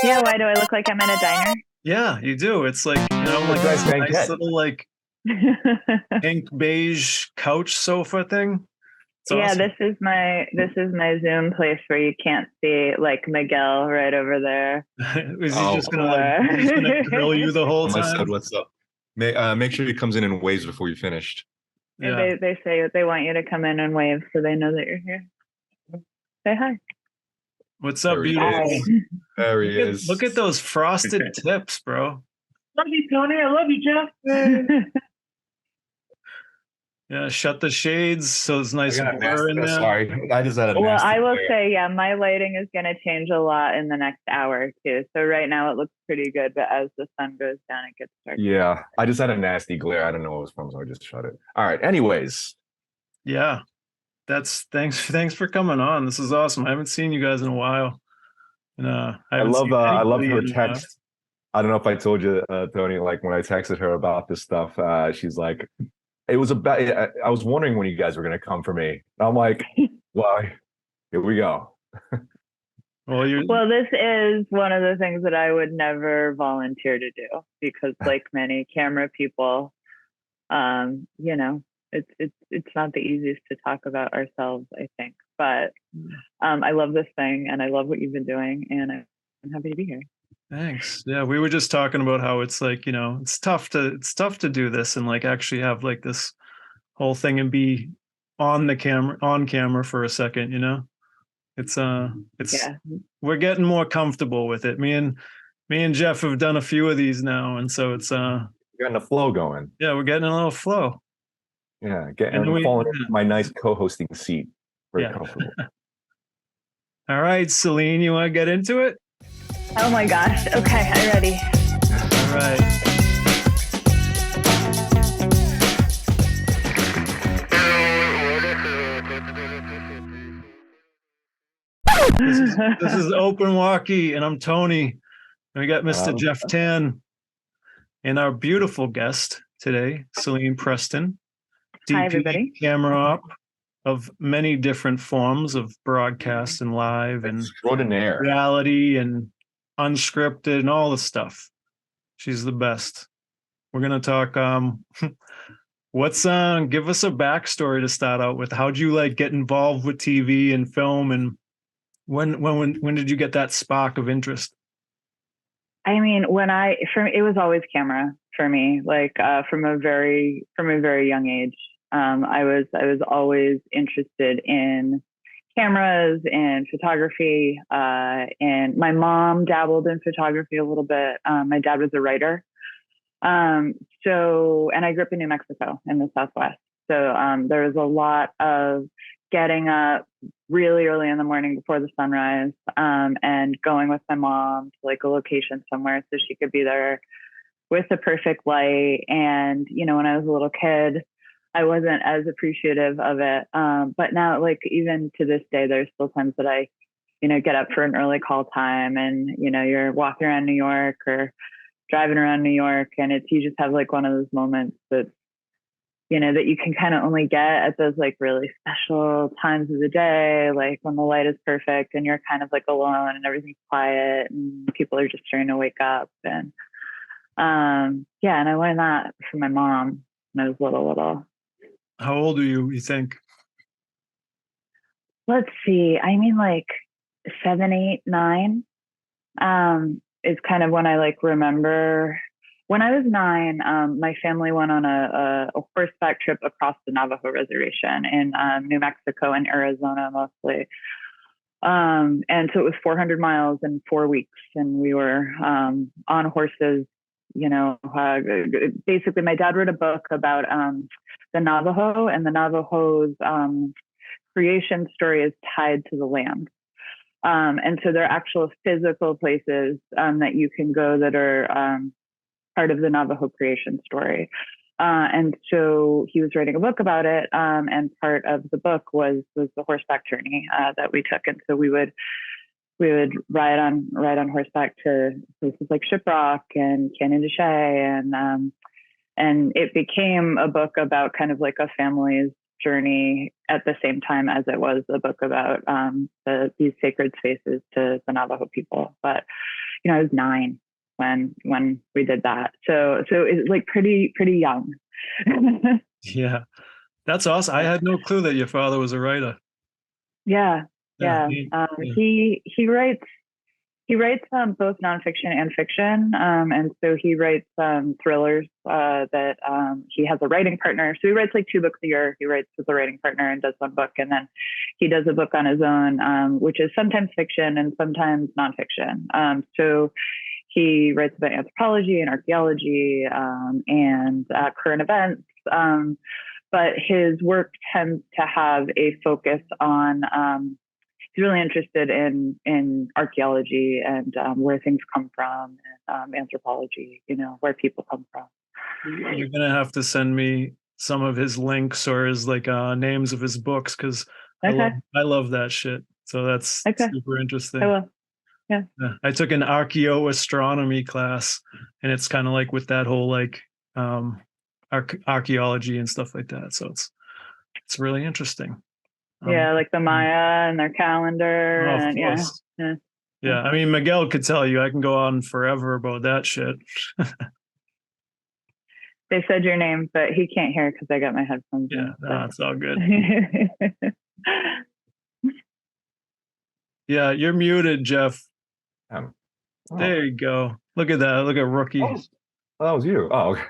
Yeah, why do I look like I'm in a diner? Yeah, you do. It's like, It's like a nice this nice banquet. little like pink beige couch sofa thing. It's Yeah, awesome. this is my Zoom place where you can't see like Miguel right over there. Is he Oh, just gonna like Or he's just gonna grill you the whole I said, time? what's up? Make sure he comes in and waves before you finished. Yeah. they say they want you to come in and wave so they know that you're here. Say hi. What's up, There he Hi. beautiful? is. There he Look is. at those frosted tips, bro. Love you, Tony. I love you, Jeff. Yeah, shut the shades so it's I nice got a blur nasty. in Oh, there. sorry, I just had a Well, nasty I will glare. say, yeah, my lighting is going to change a lot in the next hour or two. So right now it looks pretty good, but as the sun goes down, it gets darker. Yeah, I just had a nasty glare. I don't know what it was from, so I just shut it. All right. Anyways, Yeah. That's thanks for coming on. This is awesome. I haven't seen you guys in a while. And I haven't seen I love anybody her in a while. text. I don't know if I told you, Tony. Like when I texted her about this stuff, she's like, "It was about." I was wondering when you guys were going to come for me. And I'm like, "Well, here we go." Well, you Well, this is one of the things that I would never volunteer to do because, like many camera people, you know, it's not the easiest to talk about ourselves, I think. But I love this thing and I love what you've been doing, and I'm happy to be here. thanks. Yeah, we were just talking about how it's like, it's tough to do this and like actually have like this whole thing and be on camera for a second. It's Yeah, we're getting more comfortable with it. Me and Jeff have done a few of these now, and so it's Getting the flow going. yeah, we're getting a little flow. Yeah, And I'm we falling into my nice co-hosting seat. Very yeah. comfortable. All right, Selene, you want to get into it? oh my gosh. Okay, I'm ready. All right. This is Open Walkie, and I'm Tony. And we got Mr. Um, Jeff Tan and our beautiful guest today, Selene Preston, Hi, DP everybody. camera op of many different forms of broadcast and live and extraordinaire. reality and unscripted and all the stuff. She's the best. We're gonna talk. What's give us a backstory to start out with. How'd you like get involved with TV and film, and when did you get that spark of interest? I mean, it was always camera for me, like from a very young age. I was always interested in cameras and photography. And my mom dabbled in photography a little bit. My dad was a writer. Um, and I grew up in New Mexico in the Southwest. So there was a lot of getting up really early in the morning before the sunrise, and going with my mom to like a location somewhere so she could be there with the perfect light. And, when I was a little kid, I wasn't as appreciative of it. But now, like, even to this day, there's still times that I, get up for an early call time and, you're walking around New York or driving around New York, and you just have like one of those moments that you can kind of only get at those like really special times of the day, like when the light is perfect and you're kind of like alone and everything's quiet and people are just trying to wake up. And yeah, and I learned that from my mom when I was little. How old are you think? Let's see. I mean, like 7, 8, 9. Is kind of when I like remember when I was 9. My family went on a horseback trip across the Navajo reservation in New Mexico and Arizona mostly. And so it was 400 miles in 4 weeks, and we were on horses. Basically, my dad wrote a book about the Navajo, and the Navajo's creation story is tied to the land. And so there are actual physical places that you can go that are part of the Navajo creation story. And so he was writing a book about it, and part of the book was the horseback journey that we took. And so we would ride on horseback to places like Shiprock and Canyon de Chelly, and it became a book about kind of like a family's journey at the same time as it was a book about these sacred spaces to the Navajo people. But I was 9 when we did that. So it's like pretty young. Yeah. That's awesome. I had no clue that your father was a writer. Yeah. Yeah. He writes both nonfiction and fiction, and so he writes thrillers that he has a writing partner. So he writes like 2 books a year. He writes with a writing partner and does one book, and then he does a book on his own, which is sometimes fiction and sometimes nonfiction. So he writes about anthropology and archaeology and current events. But his work tends to have a focus on he's really interested in archaeology and where things come from, and anthropology, where people come from. You're gonna have to send me some of his links or his like names of his books, because Okay. I love that shit. So that's Okay. super interesting. I will. Yeah. I took an archaeoastronomy class, and it's kind of like with that whole like archaeology and stuff like that. So it's really interesting. Yeah, like the Maya and their calendar, of and course. Yeah, I mean, Miguel could tell you. I can go on forever about that shit. They said your name, but he can't hear because I got my headphones Yeah, in. no, it's all good. Yeah, you're muted, Jeff. There you go. Look at that. Look at Rookie. Oh, that was you. Oh, okay.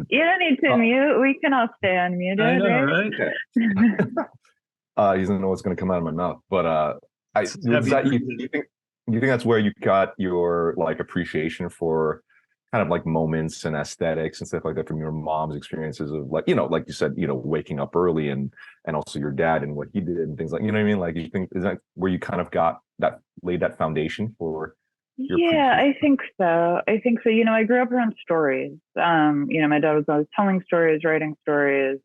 You don't need to mute. We can all stay unmuted. I know, right? He doesn't know what's going to come out of my mouth, but you think that's where you got your like appreciation for kind of like moments and aesthetics and stuff like that from your mom's experiences of like like you said waking up early and also your dad and what he did and things like what I mean, like you think is that where you kind of got that laid that foundation for your I think so. I grew up around stories. My dad was always telling stories, writing stories.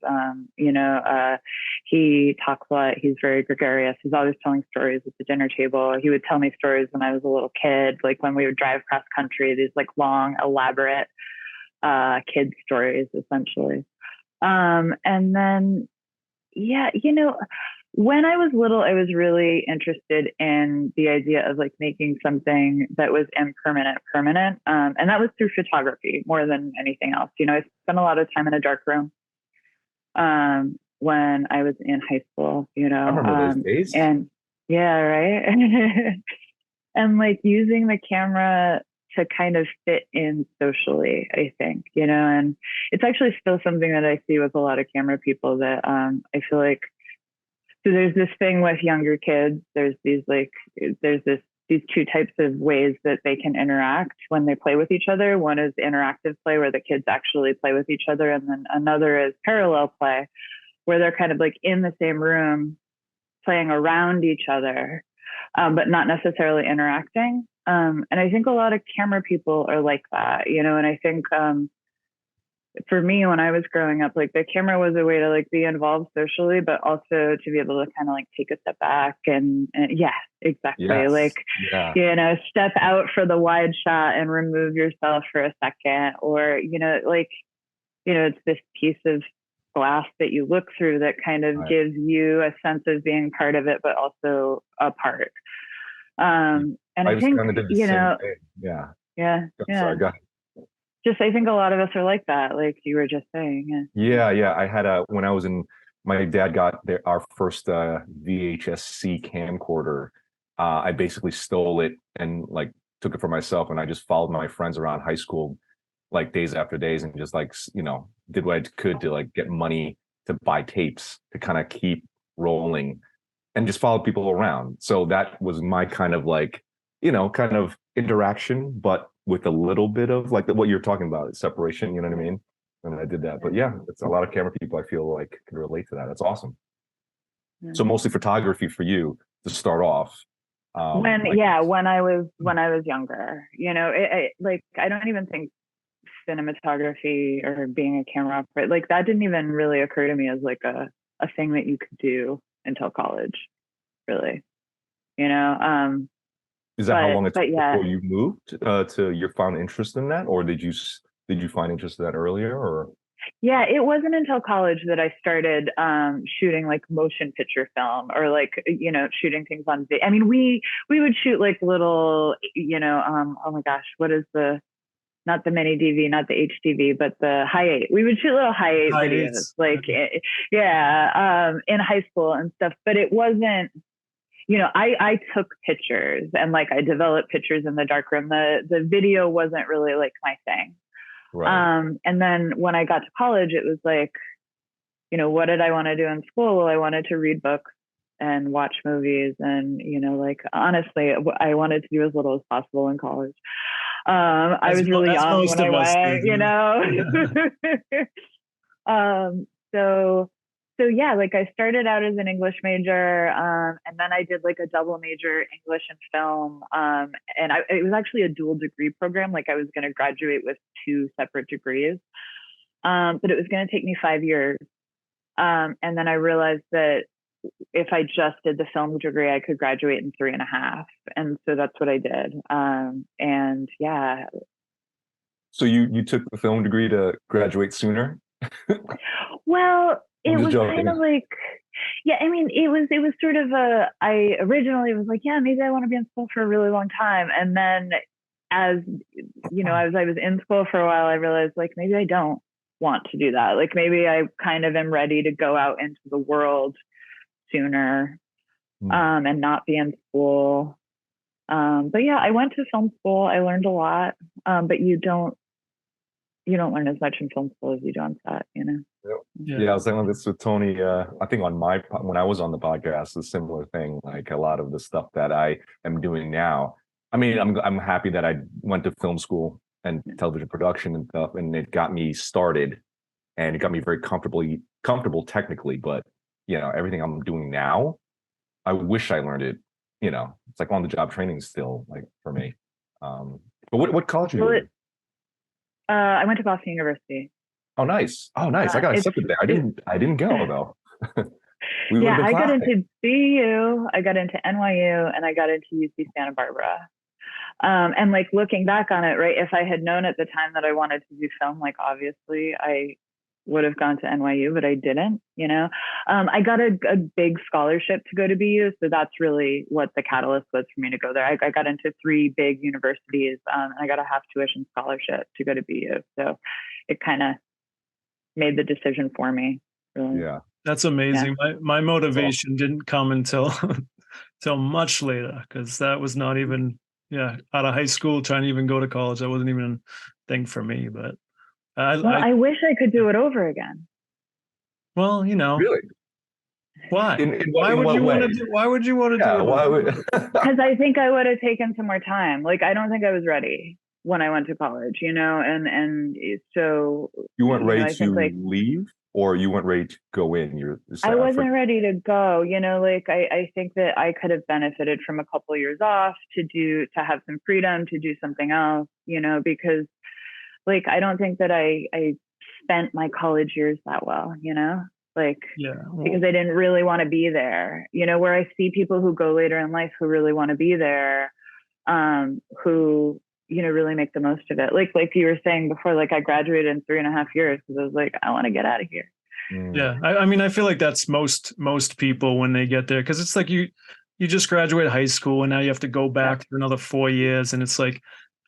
He talks a lot. He's very gregarious. He's always telling stories at the dinner table. He would tell me stories when I was a little kid, like when we would drive cross country, these like long, elaborate kid stories, essentially. And then, when I was little, I was really interested in the idea of like making something that was impermanent, permanent. And that was through photography more than anything else. I spent a lot of time in a dark room when I was in high school, I remember those days. And yeah, right. And like using the camera to kind of fit in socially, I think, and it's actually still something that I see with a lot of camera people that I feel like. So there's this thing with younger kids. There's these 2 types of ways that they can interact when they play with each other. One is interactive play where the kids actually play with each other. And then another is parallel play where they're kind of like in the same room playing around each other, but not necessarily interacting. And I think a lot of camera people are like that, and I think, for me, when I was growing up, like the camera was a way to like be involved socially, but also to be able to kind of like take a step back and yeah, exactly. Yes. Like, yeah. Step out for the wide shot and remove yourself for a second, or, it's this piece of glass that you look through that kind of gives you a sense of being part of it, but also a part. And I think, kind of did the same thing. Yeah. Sorry, go ahead. I think a lot of us are like that, like you were just saying. Yeah. I had when I was in, my dad got our first VHS-C camcorder. I basically stole it and like took it for myself, and I just followed my friends around high school, like days after days, and just like did what I could to like get money to buy tapes to kind of keep rolling, and just follow people around. So that was my kind of like kind of interaction, but with a little bit of like what you're talking about, separation, you know what I mean? And I did that. But yeah, it's a lot of camera people I feel like can relate to that. That's awesome. So mostly photography for you to start off. When I was younger, I don't even think cinematography or being a camera operator, like that didn't even really occur to me as like a thing that you could do until college, really. Is that how long it took before you moved to you found interest in that, or did you find interest in that earlier, or? Yeah, it wasn't until college that I started shooting like motion picture film or like shooting things on video. I mean, we would shoot like little oh my gosh, what is the not the mini DV, not the HDV, but the high eight. We would shoot little high eight High videos, eights. like in high school and stuff. But it wasn't. I took pictures and like I developed pictures in the darkroom. The video wasn't really like my thing. Right. And then when I got to college, it was like, what did I want to do in school? Well, I wanted to read books and watch movies. And, like, honestly, I wanted to do as little as possible in college. I was really As young most when I of us did, went, so yeah, like I started out as an English major, and then I did like a double major English and film, and it was actually a dual degree program. Like I was going to graduate with two separate degrees, but it was going to take me 5 years, and then I realized that if I just did the film degree, I could graduate in 3.5, and so that's what I did. And yeah. So you took the film degree to graduate sooner? Well, I'm it just was joking. kind of like, yeah, I mean, it was sort of I originally was like, yeah, maybe I want to be in school for a really long time. And then as as I was in school for a while, I realized like, maybe I don't want to do that. Like maybe I kind of am ready to go out into the world sooner, and not be in school. But yeah, I went to film school. I learned a lot. But you don't learn as much in film school as you do on set, Yeah, I was saying this with Tony. I think when I was on the podcast, a similar thing. Like a lot of the stuff that I am doing now. I mean, I'm happy that I went to film school and television production and stuff, and it got me started, and it got me very comfortable technically. But everything I'm doing now, I wish I learned it. It's like on the job training still, like for me. But what college are you Well, in? I went to Boston University. Oh, nice. Oh, nice. I got It's accepted there. I didn't go though. We would yeah, have been I got classmates. into BU, I got into NYU, and I got into UC Santa Barbara. And like looking back on it, right, if I had known at the time that I wanted to do film, like obviously I would have gone to NYU, but I didn't, I got a big scholarship to go to BU. So that's really what the catalyst was for me to go there. I got into 3 big universities, and I got a half tuition scholarship to go to BU. So it kind of made the decision for me. Really. Yeah. That's amazing. My Awesome. motivation didn't come until till much later, because that was not even out of high school, trying to even go to college. That wasn't even a thing for me. But I wish I could do it over again. well, Really? why? In what way? Why would you want to do Yeah. it? Why would? Because I think I would have taken some more time. Like I don't think I was ready when I went to college, and so You weren't ready I think to like leave, or you weren't ready to go in. I wasn't ready to go, like I think that I could have benefited from a couple of years off to have some freedom to do something else, because like I don't think that I spent my college years that well, like because I didn't really want to be there, where I see people who go later in life who really want to be there, who really make the most of it. Like you were saying before, like I graduated in 3.5 years because I was like, I want to get out of here. Yeah, I mean, I feel like that's most people when they get there, because it's like you just graduate high school and now you have to go back for another 4 years, and it's like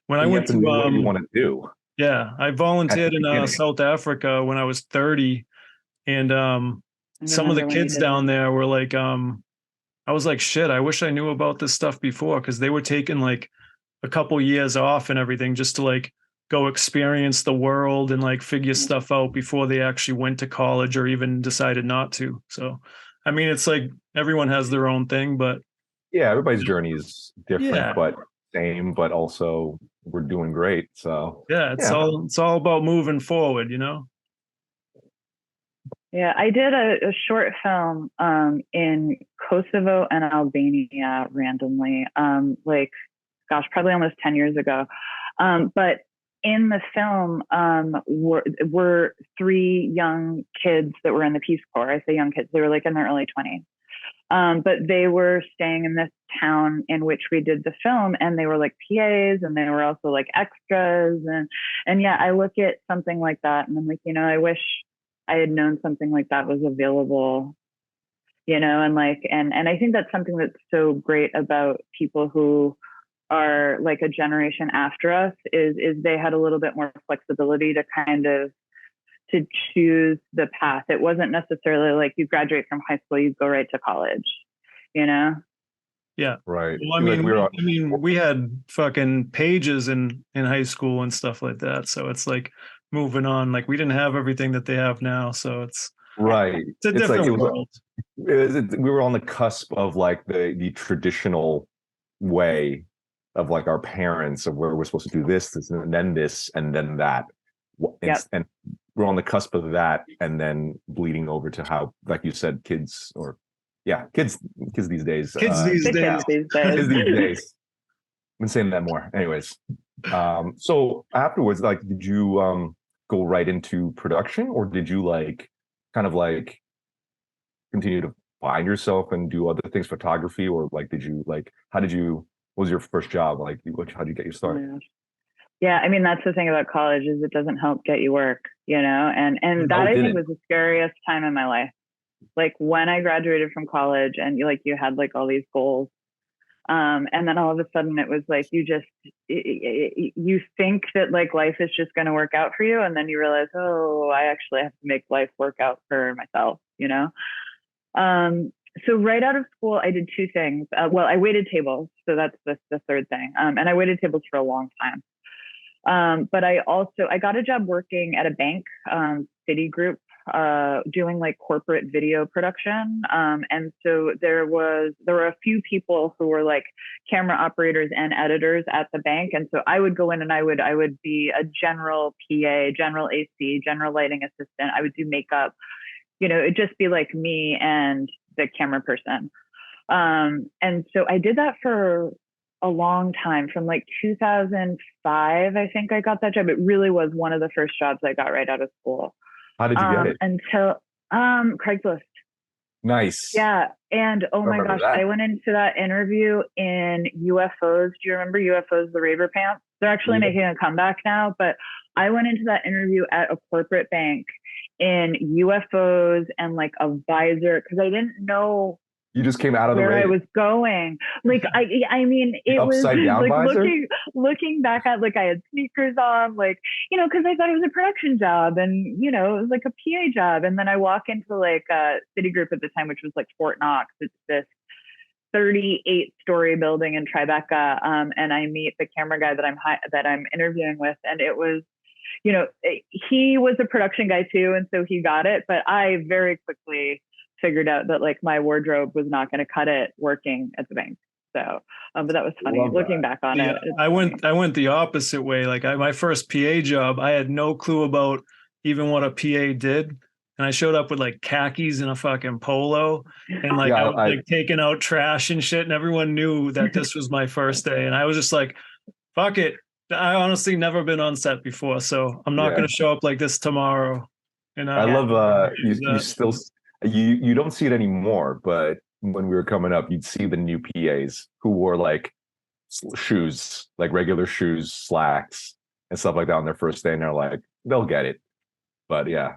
when I went to know what you want to do. Yeah, I volunteered in South Africa when I was 30, and some of the kids down there were like, I was like, shit, I wish I knew about this stuff before, because they were taking like a couple years off and everything just to like go experience the world and like figure stuff out before they actually went to college or even decided not to. So, I mean, it's like everyone has their own thing, but yeah, everybody's journey is different, but same, but also we're doing great. So yeah, it's all about moving forward, Yeah, I did a short film in Kosovo and Albania randomly, like, gosh, probably almost 10 years ago. But in the film were 3 young kids that were in the Peace Corps. I say young kids, they were like in their early 20s. But they were staying in this town in which we did the film, and they were like PAs, and they were also like extras. And yeah, I look at something like that and I'm like, I wish I had known something like that was available, and like, and I think that's something that's so great about people who are like a generation after us is they had a little bit more flexibility to kind of to choose the path. It wasn't necessarily like you graduate from high school, you go right to college, you know? Yeah. Right. Well, we had fucking pages in high school and stuff like that. So it's like moving on. Like we didn't have everything that they have now. So it's Right. it's a different world. We were on the cusp of like the traditional way of like our parents of where we're supposed to do this and then this and then that. And we're on the cusp of that, and then bleeding over to how, like you said, kids these days. Kids these days. Kids these days. I've been saying that more. Anyways, so afterwards, like, did you go right into production, or did you like kind of like continue to find yourself and do other things, photography, or like did you like what was your first job like? How did you get your start? Yeah, I mean, that's the thing about college is it doesn't help get you work, and that I think was the scariest time in my life. Like when I graduated from college and you had like all these goals. And then all of a sudden it was like, you think that like life is just going to work out for you. And then you realize, oh, I actually have to make life work out for myself, So right out of school, I did two things. Well, I waited tables. So that's the third thing. And I waited tables for a long time. But I got a job working at a bank, Citigroup, doing like corporate video production. And so there were a few people who were like camera operators and editors at the bank. And so I would go in and I would be a general PA, general AC, general lighting assistant. I would do makeup, it'd just be like me and the camera person. And so I did that for a long time, from like 2005, I think I got that job. It really was one of the first jobs I got right out of school. How did you get it? Until Craigslist. Nice. Yeah. And oh my gosh, I went into that interview in UFOs. Do you remember UFOs, the Raver Pants? They're actually making a comeback now, but I went into that interview at a corporate bank in UFOs and like a visor because I didn't know you just came out of where I was going. Like, I mean, it was like visor? looking back at, like, I had sneakers on, like, cause I thought it was a production job and, it was like a PA job. And then I walk into like Citigroup at the time, which was like Fort Knox. It's this 38-story building in Tribeca. And I meet the camera guy that I'm interviewing with. And it was, he was a production guy too. And so he got it, but I very quickly figured out that like my wardrobe was not going to cut it working at the bank. So, but that was funny looking back on it. I went the opposite way. Like my first PA job, I had no clue about even what a PA did. And I showed up with like khakis and a fucking polo and like, I was like taking out trash and shit. And everyone knew that this was my first day. And I was just like, fuck it. I honestly never been on set before. So I'm not going to show up like this tomorrow. And I love, you still, you don't see it anymore, but when we were coming up, you'd see the new PAs who wore like shoes, like regular shoes, slacks, and stuff like that on their first day, and they're like, they'll get it. But yeah,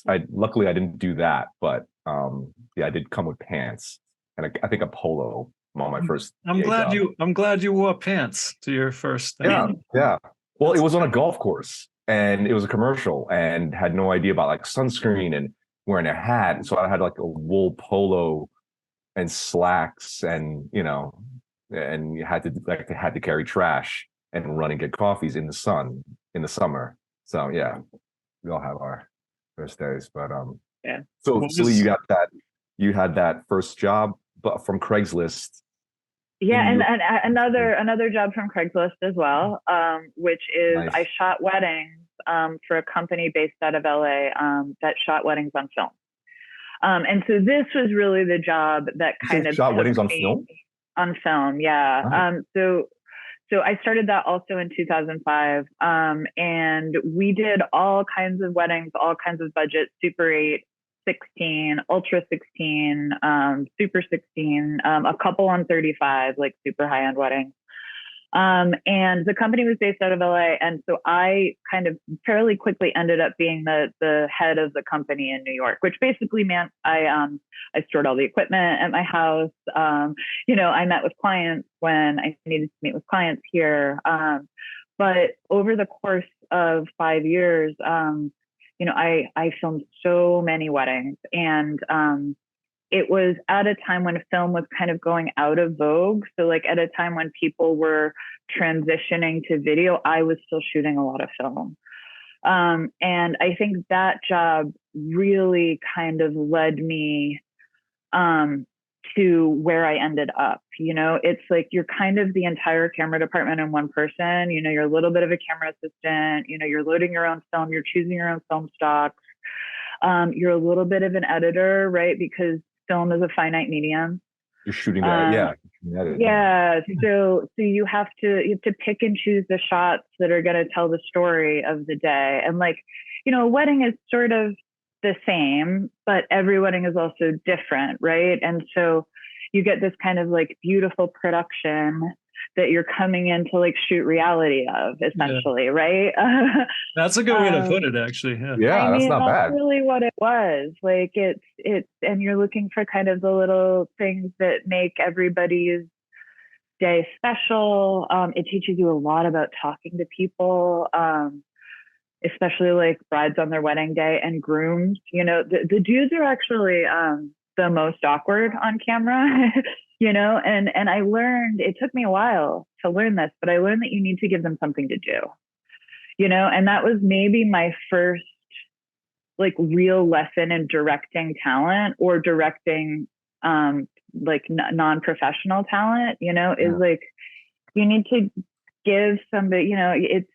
I luckily I didn't do that, but I did come with pants and I think a polo on my first. I'm glad you wore pants to your first thing. Yeah. Well, it was on a golf course and it was a commercial and had no idea about like sunscreen and wearing a hat. So I had like a wool polo and slacks and, and you had to carry trash and run and get coffees in the sun in the summer. So yeah, we all have our first days, but So you had that first job, but from Craigslist. Yeah, and another job from Craigslist as well, which is nice. I shot weddings for a company based out of LA that shot weddings on film. And so this was really the job that kind of shot weddings on film? On film, yeah. Nice. So I started that also in 2005, and we did all kinds of weddings, all kinds of budgets, Super 8, 16, ultra 16, super 16, a couple on 35, like super high end weddings. And the company was based out of LA. And so I kind of fairly quickly ended up being the head of the company in New York, which basically meant I stored all the equipment at my house. I met with clients when I needed to meet with clients here. But over the course of 5 years, I filmed so many weddings, and it was at a time when film was kind of going out of vogue. So like at a time when people were transitioning to video, I was still shooting a lot of film. And I think that job really kind of led me to where I ended up. It's like you're kind of the entire camera department in one person. You're a little bit of a camera assistant, you're loading your own film, you're choosing your own film stocks. You're a little bit of an editor, right? Because film is a finite medium. You're shooting that, yeah. So you have to pick and choose the shots that are going to tell the story of the day. And a wedding is sort of the same, but every wedding is also different, right? And so you get this kind of like beautiful production that you're coming in to shoot reality of, essentially, right? That's a good way to put it, actually. That's not bad. That's really what it was. It's and you're looking for kind of the little things that make everybody's day special. It teaches you a lot about talking to people, especially brides on their wedding day and grooms. The dudes are actually the most awkward on camera. And I learned, it took me a while to learn this, but I learned that you need to give them something to do, and that was maybe my first real lesson in directing talent, or directing non-professional talent, is you need to give somebody, it's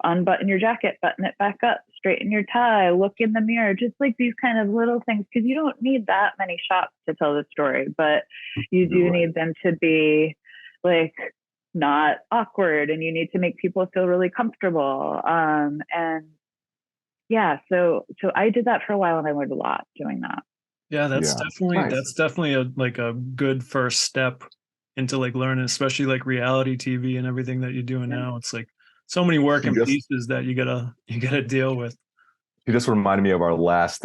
unbutton your jacket, button it back up, straighten your tie, look in the mirror, just these kind of little things, because you don't need that many shots to tell the story, but you do need them to be not awkward, and you need to make people feel really comfortable. So I did that for a while, and I learned a lot doing that. That's definitely a good first step into learning, especially reality TV and everything that you're doing now. It's so many working pieces that you gotta deal with. You just reminded me of our last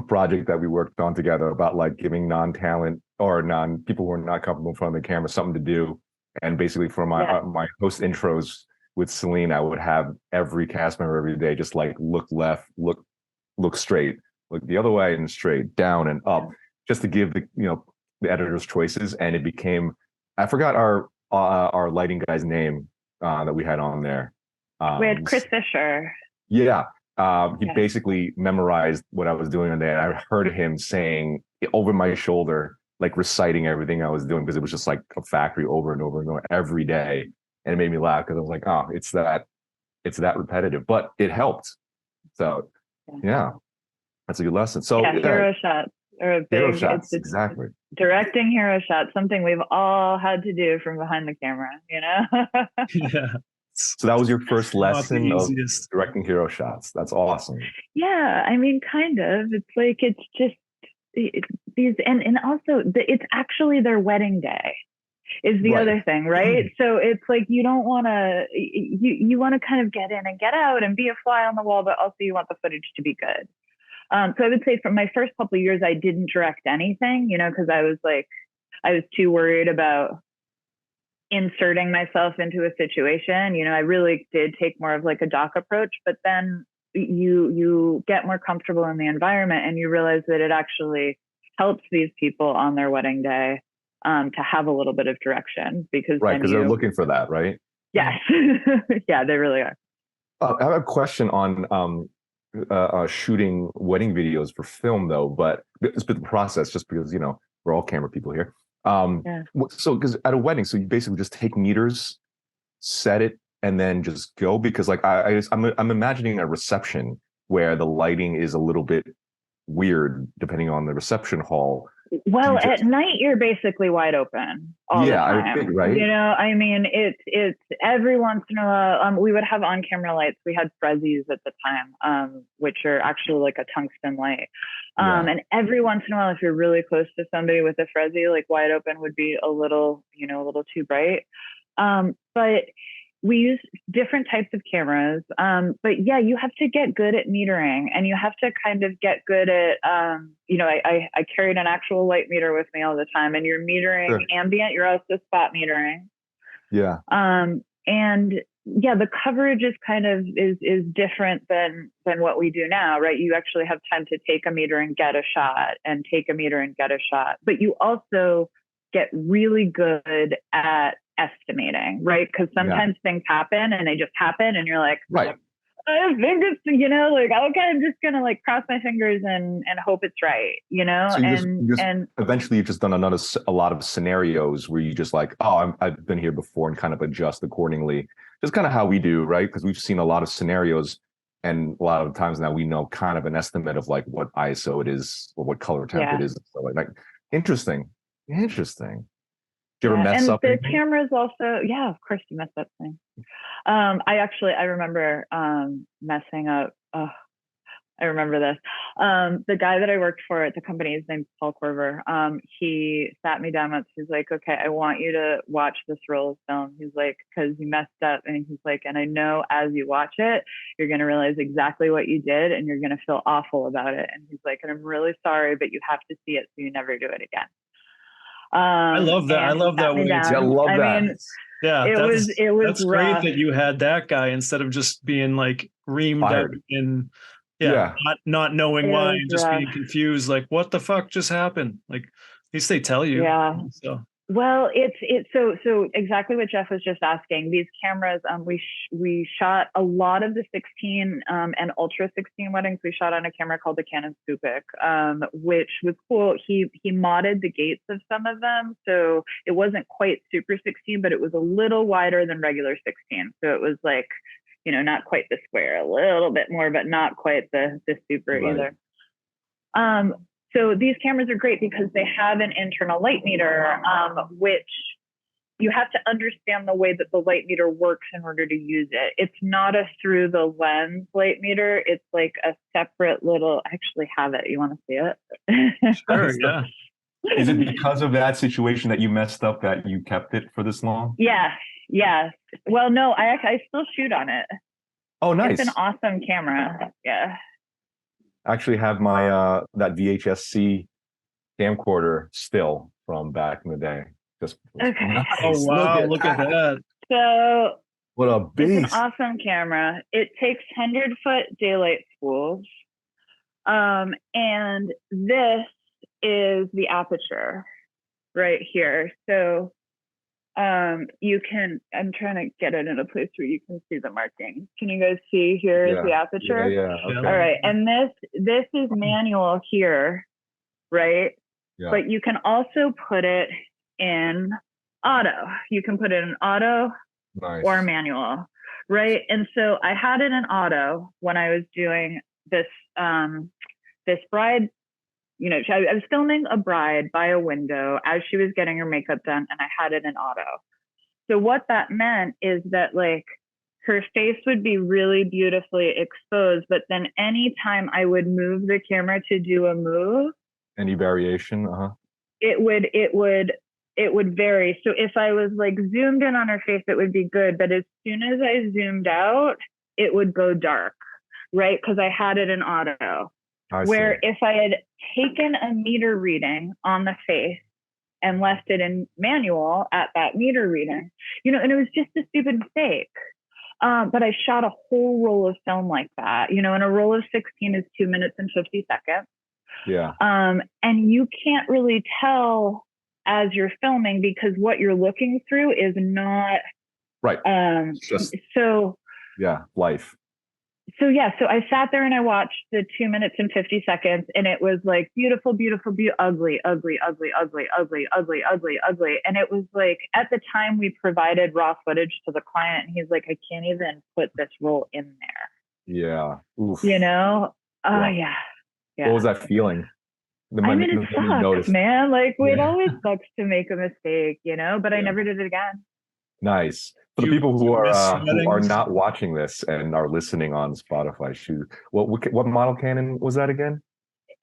project that we worked on together about giving non-talent or people who are not comfortable in front of the camera something to do. And basically for my host intros with Selene, I would have every cast member every day just look left, look straight, look the other way, and straight, down and up, just to give the editors choices. And it became, I forgot our lighting guy's name that we had on there. We had Chris Fisher. Yeah. He basically memorized what I was doing on there. I heard him saying over my shoulder, reciting everything I was doing, because it was just a factory over and over and over every day. And it made me laugh, because I was like, oh, it's that repetitive, but it helped. So that's a good lesson. So hero shots are a big hero shots, exactly. Directing hero shots, something we've all had to do from behind the camera, Yeah. So that was your first lesson of directing hero shots. That's awesome. Yeah, I mean, kind of. It's just these, and also it's actually their wedding day is the other thing, right? So it's you don't want to, you want to kind of get in and get out and be a fly on the wall, but also you want the footage to be good. So I would say from my first couple of years, I didn't direct anything, because I was too worried about inserting myself into a situation. I really did take more of a doc approach, but then you get more comfortable in the environment, and you realize that it actually helps these people on their wedding day to have a little bit of direction, because they're looking for that, right? Yes. Yeah, they really are. I have a question on shooting wedding videos for film, though, but it's been the process, just because we're all camera people here. So because at a wedding, so you basically just take meters, set it, and then just go, because I'm imagining a reception where the lighting is a little bit weird depending on the reception hall. Well, you at just night you're basically wide open all the yeah, I would time. think, right? You know, I mean, it's every once in a while. We would have on camera lights. We had Prezzies at the time, which are actually like a tungsten light. Yeah. And every once in a while, if you're really close to somebody with a Prezi, like wide open would be a little, you know, a little too bright. But we use different types of cameras. But yeah, you have to get good at metering, and you have to kind of get good at, you know, I carried an actual light meter with me all the time, and you're metering Sure. ambient, you're also spot metering. Yeah. And yeah, the coverage is kind of is different than what we do now, right? You actually have time to take a meter and get a shot, and take a meter and get a shot. But you also get really good at estimating, right? Because sometimes things happen and they just happen, and you're like, Right. I think it's, you know, like, okay, I'm just gonna like cross my fingers and hope it's right, you know. So and eventually you've just done a lot of scenarios where you just like, oh, I've been here before, and kind of adjust accordingly. Just kind of how we do, right? Because we've seen a lot of scenarios, and a lot of times now we know kind of an estimate of like what ISO it is or what color temp it is. So like interesting. Do you ever mess and up? the cameras also, yeah, of course you mess up things. I remember messing up. Oh, I remember this. The guy that I worked for at the company, his name's Paul Corver. He sat me down once. He's like, okay, I want you to watch this roll of film. He's like, because you messed up. And he's like, and I know as you watch it, you're going to realize exactly what you did, and you're going to feel awful about it. And he's like, and I'm really sorry, but you have to see it so you never do it again. I love that. I love that way. Yeah, I love that. I mean, yeah, it was that's rough. great that you had that guy instead of just being like reamed up and not knowing why and just being confused, like what the fuck just happened. Like at least they tell you. Yeah. So. Well, it's so exactly what Jeff was just asking. These cameras, we shot a lot of the 16 and ultra 16 weddings. We shot on a camera called the Canon Scopic, which was cool. He modded the gates of some of them, so it wasn't quite super 16, but it was a little wider than regular 16. So it was like, you know, not quite the square, a little bit more, but not quite the super either. So these cameras are great because they have an internal light meter, which you have to understand the way that the light meter works in order to use it. It's not a through the lens light meter. It's like a separate little, I actually have it. You want to see it? Sure, yeah. Is it because of that situation that you messed up that you kept it for this long? Yeah. Well, no, I still shoot on it. Oh, nice. It's an awesome camera. Yeah. I actually have my that VHS-C camcorder still from back in the day. Just okay. Nice. Oh wow, look at that. So what a beast. It's an awesome camera. It takes 100-foot daylight spools. And this is the aperture right here. So you can, I'm trying to get it in a place where you can see the markings. Can you guys see here is the aperture? Yeah. Okay. All right. And this is manual here, right? Yeah. But you can also put it in auto. You can put it in auto or manual, right? And so I had it in auto when I was doing this this bride. You know, I was filming a bride by a window as she was getting her makeup done, and I had it in auto. So what that meant is that like her face would be really beautifully exposed, but then anytime I would move the camera to do a move, any variation, it would vary. So if I was like zoomed in on her face, it would be good. But as soon as I zoomed out, it would go dark, right? Because I had it in auto. Where if I had taken a meter reading on the face and left it in manual at that meter reading, you know, and it was just a stupid mistake. But I shot a whole roll of film like that, you know, and a roll of 16 is 2 minutes and 50 seconds. Yeah. And you can't really tell as you're filming because what you're looking through is not right. Life. So I sat there and I watched the 2 minutes and 50 seconds, and it was like beautiful, ugly. And it was like, at the time we provided raw footage to the client, and he's like, I can't even put this roll in there. Yeah. Oof. You know? Yeah. What was that feeling? I mean, it the moment you sucks, notice. man. Like, it Yeah. always sucks to make a mistake, but I Yeah. never did it again. Nice. For the You people miss who are weddings? not watching this and are listening on Spotify, what model Canon was that again?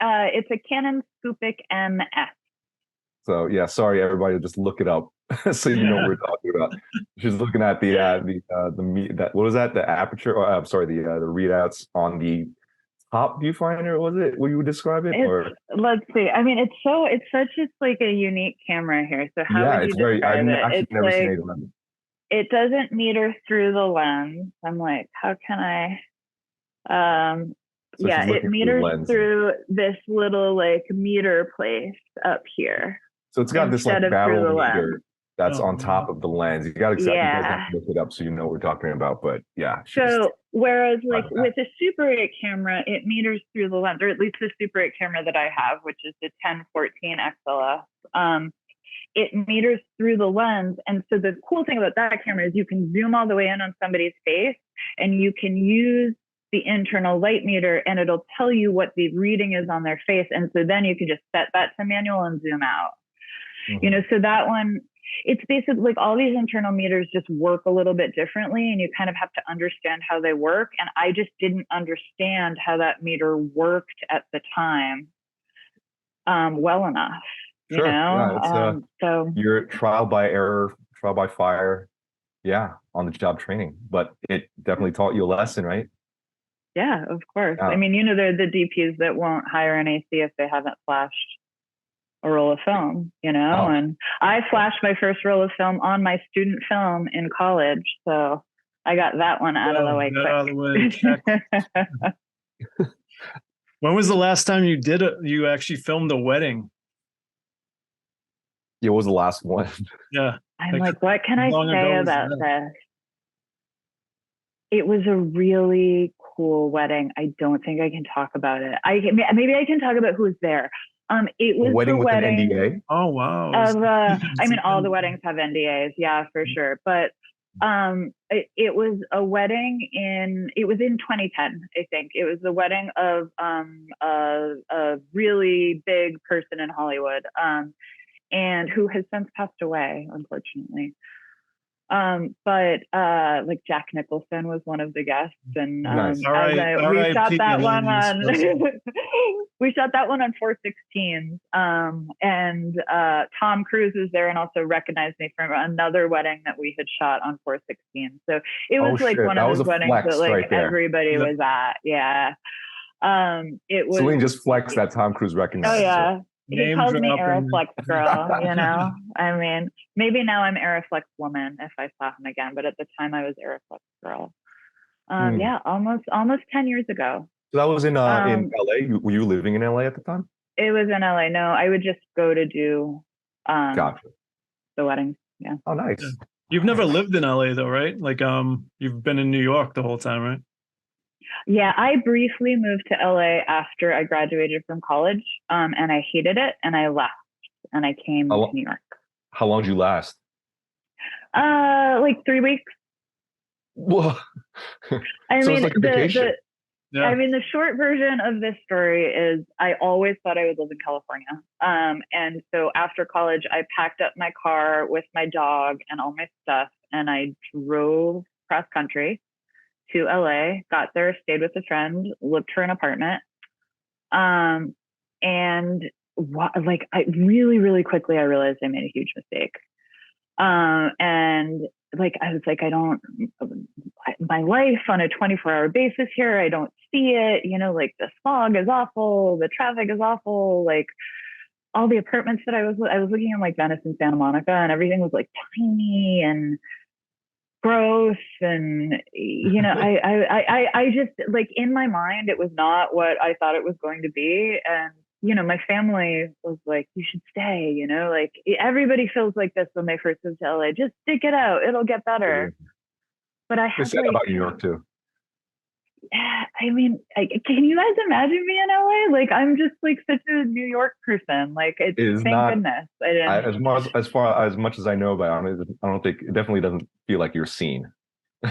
It's a Canon Scopic MS. So yeah, sorry everybody, just look it up so you know what we're talking about. She's looking at that what was that? The aperture, or I'm sorry, the readouts on the top viewfinder, was it? Will you describe it? Or Let's see. I mean, it's such like a unique camera here. So how yeah, would you it's very. I've describe it? actually It's never seen like 811. it doesn't meter through the lens. I'm like, how can I? So Yeah, she's it looking through the meters lens. through this little like meter place up here So it's got this like instead of through the lens. barometer that's Oh, on top of the lens. You guys have Yeah. to look it up so you know what we're talking about. But yeah, she's So whereas like describing that. with a Super 8 camera, it meters through the lens, or at least the Super 8 camera that I have, which is the 1014 XLS. It meters through the lens. And so the cool thing about that camera is you can zoom all the way in on somebody's face and you can use the internal light meter and it'll tell you what the reading is on their face. And so then you can just set that to manual and zoom out. So that one, it's basically like all these internal meters just work a little bit differently and you kind of have to understand how they work. And I just didn't understand how that meter worked at the time well enough. Sure. Yeah, it's So your trial by error, trial by fire, yeah, on the job training. But it definitely taught you a lesson, right? yeah, of course. Yeah. I mean, they're the DPs that won't hire an AC if they haven't flashed a roll of film, Oh. and I flashed my first roll of film on my student film in college. So I got that one out of the way quick. When was the last time you actually filmed a wedding? It was the last one. Yeah. I'm like, what can I say about this? It was a really cool wedding. I don't think I can talk about it. Maybe I can talk about who was there. It was wedding the with wedding. an NDA? Oh wow! I mean, all the weddings have NDAs, yeah, for sure. But it was a wedding it was in 2010, I think. It was the wedding of a really big person in Hollywood, and who has since passed away, unfortunately. But like Jack Nicholson was one of the guests, and Nice. we shot that one on we shot that one on 416s. And Tom Cruise was there and also recognized me from another wedding that we had shot on 416. So it was one of those weddings that like everybody was at. Yeah. It was Selene just flexed that Tom Cruise recognized. Oh yeah. He calls me Aeroflex girl, I mean, maybe now I'm Aeroflex woman if I saw him again, but at the time I was Aeroflex girl. Yeah, almost 10 years ago. So that was in LA. Were you living in LA at the time? It was in LA. No, I would just go to do gotcha. the wedding. Yeah. Oh, nice. Yeah. You've never lived in LA though, right? Like you've been in New York the whole time, right? Yeah, I briefly moved to LA after I graduated from college, and I hated it, and I left, and I came to New York. How long did you last? Like 3 weeks. Well, I so mean, it's like a vacation. I mean, the short version of this story is I always thought I would live in California. And so after college, I packed up my car with my dog and all my stuff, and I drove cross country to LA, got there, stayed with a friend, looked for an apartment. And I really, really quickly, I realized I made a huge mistake. And like, I was like, my life on a 24-hour basis here, I don't see it, like the smog is awful, the traffic is awful, like all the apartments that I was looking in like Venice and Santa Monica, and everything was like tiny and gross. And, I just like in my mind, it was not what I thought it was going to be. And, my family was like, you should stay, like everybody feels like this when they first move to LA, just stick it out. It'll get better. But I had said about New York too. Yeah, I mean, can you guys imagine me in LA? Like, I'm just like such a New York person. Like, thank goodness I didn't. As much as I know about it, I don't think it definitely doesn't feel like you're seen.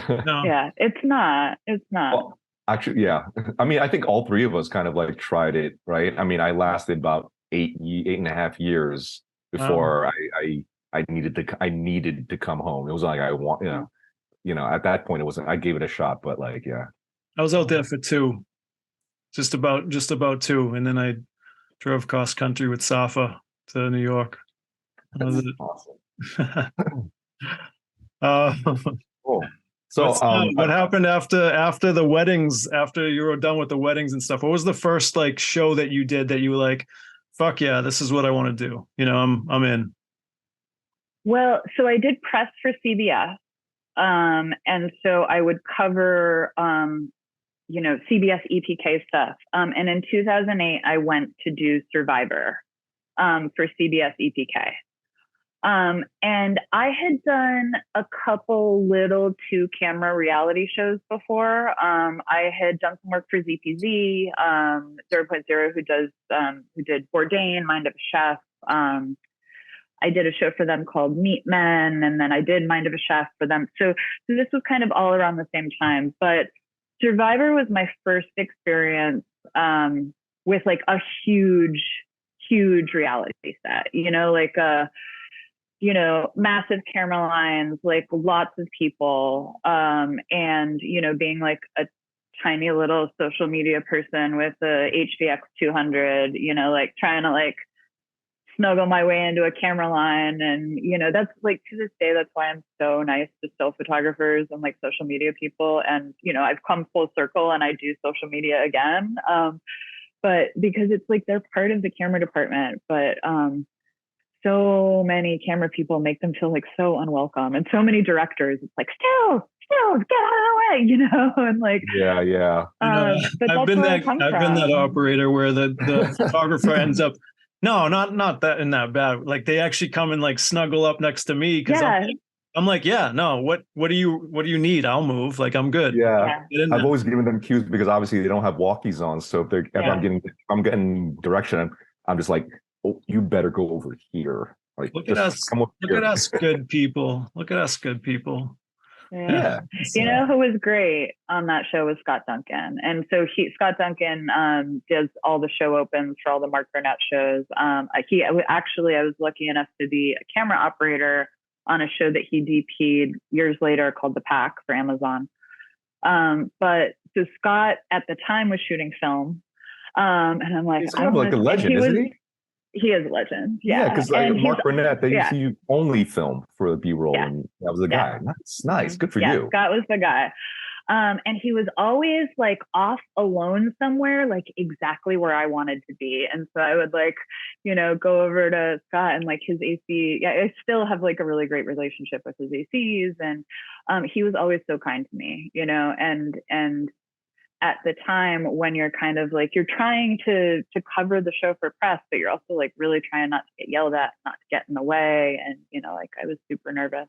No. Yeah, it's not. Well, actually, yeah. I mean, I think all three of us kind of like tried it, right? I mean, I lasted about eight and a half years Wow. before I needed to come home. It was like I want, at that point it wasn't. I gave it a shot, but like, yeah. I was out there for 2, just about 2, and then I drove cross country with Safa to New York. That was That's it. awesome. uh, Cool. So, what happened after the weddings? After you were done with the weddings and stuff, what was the first like show that you did that you were like, "Fuck yeah, this is what I want to do"? I'm in. Well, so I did press for CBS. And so I would cover, CBS EPK stuff. And in 2008, I went to do Survivor for CBS EPK. And I had done a couple little 2-camera reality shows before. I had done some work for ZPZ, 0.0, who did Bourdain, Mind of a Chef. I did a show for them called Meat Men, and then I did Mind of a Chef for them. So this was kind of all around the same time. But Survivor was my first experience with like a huge, huge reality set. Massive camera lines, like lots of people, and being like a tiny little social media person with a HDX 200, like trying to like snuggle my way into a camera line. And, that's like to this day, that's why I'm so nice to still photographers and like social media people. And, I've come full circle and I do social media again. But because it's like they're part of the camera department, but so many camera people make them feel like so unwelcome. And so many directors, it's like, still, get out of the way, and like, yeah. But I've that's been where I that come I've been that from. operator where the photographer ends up. No, not that in that bad. Like they actually come and like snuggle up next to me because Yeah. I'm like, yeah, no, what do you need? I'll move. Like I'm good. Yeah. Get in I've there. always given them cues because obviously they don't have walkies on. So if Yeah. I'm getting direction, I'm just like, oh, you better go over here. Like Look at just us. come over Look here. at us good people. Look at us good people. Yeah. Yeah. Who was great on that show was Scott Duncan. And so Scott Duncan does all the show opens for all the Mark Burnett shows. I was lucky enough to be a camera operator on a show that he DP'd years later called The Pack for Amazon. But so Scott at the time was shooting film. And I'm like, He's kind of like a legend, isn't he? He is a legend. Yeah, Yeah. because like Mark Burnett, they used yeah. to use only film for the B-roll, Yeah. and that was the guy. Nice. Good for Yeah, you. Scott was the guy. And he was always like off alone somewhere, like exactly where I wanted to be. And so I would like, go over to Scott and like his AC. Yeah, I still have like a really great relationship with his ACs. And he was always so kind to me, and at the time when you're kind of like, you're trying to cover the show for press, but you're also like really trying not to get yelled at, not to get in the way. And, like I was super nervous.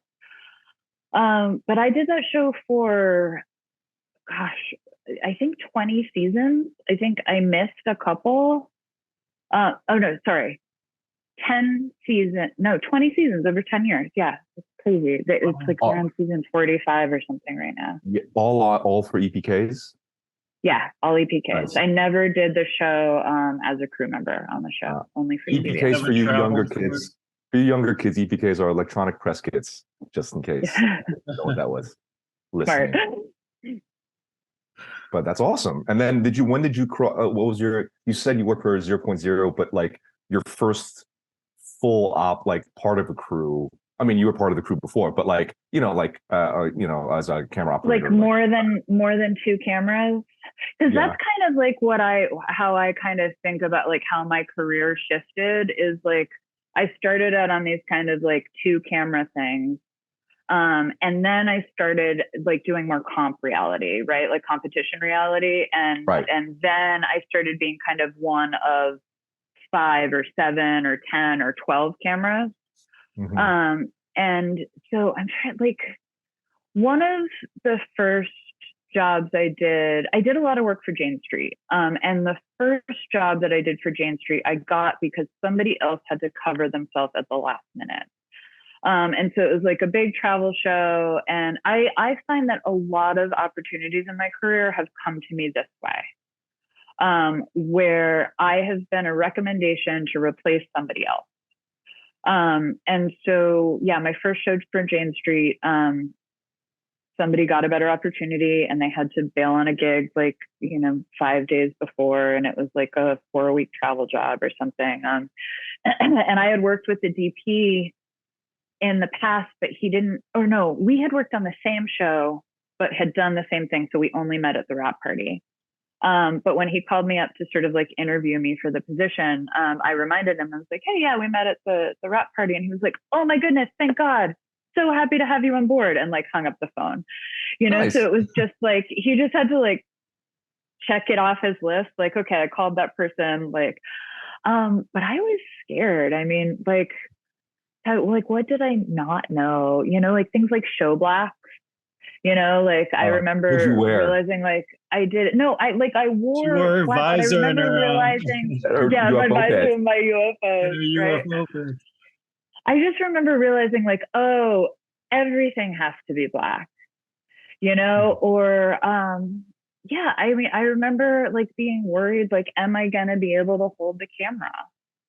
But I did that show for, gosh, I think 20 seasons. I think I missed a couple. 20 seasons over 10 years. Yeah, it's crazy. It's like around season 45 or something right now. Yeah, all for EPKs? Yeah, all EPKs. Nice. I never did the show as a crew member on the show, only for EPKs for you younger kids. For you younger kids, EPKs are electronic press kits, just in case you know what that was. Listening. Smart. But that's awesome. And then when did you what was you said you worked for 0.0, but like your first full op, like part of a crew. I mean, you were part of the crew before, but like, as a camera operator. Like more than 2 cameras. Because that's kind of like how I kind of think about like how my career shifted is like, I started out on these kind of like 2 camera things. And then I started like doing more comp reality, right? Like competition reality. And then I started being kind of one of 5 or 7 or 10 or 12 cameras. Mm-hmm. And so I'm trying, like, one of the first jobs I did a lot of work for Jane Street. And the first job that I did for Jane Street, I got because somebody else had to cover themselves at the last minute. And so it was like a big travel show. And I find that a lot of opportunities in my career have come to me this way. where I have been a recommendation to replace somebody else. And so, yeah, my first show for Jane Street, somebody got a better opportunity and they had to bail on a gig, like, 5 days before. And it was like a 4-week travel job or something. And I had worked with the DP in the past, but he didn't, or no, we had worked on the same show, but had done the same thing. So we only met at the wrap party. But when he called me up to sort of like interview me for the position, I reminded him, I was like, hey, yeah, we met at the wrap party. And he was like, oh my goodness, thank God. So happy to have you on board, and like hung up the phone, Nice. So it was just like, he just had to like check it off his list. Like, okay, I called that person, like, but I was scared. I mean, like, what did I not know? Like things like show blacks. Like I remember realizing, like I did. No, I wore a black, but I visor and remember realizing, yeah, my visor and my UFOs, right? I just remember realizing, like, oh, everything has to be black, or yeah. I mean, I remember like being worried, like, am I gonna be able to hold the camera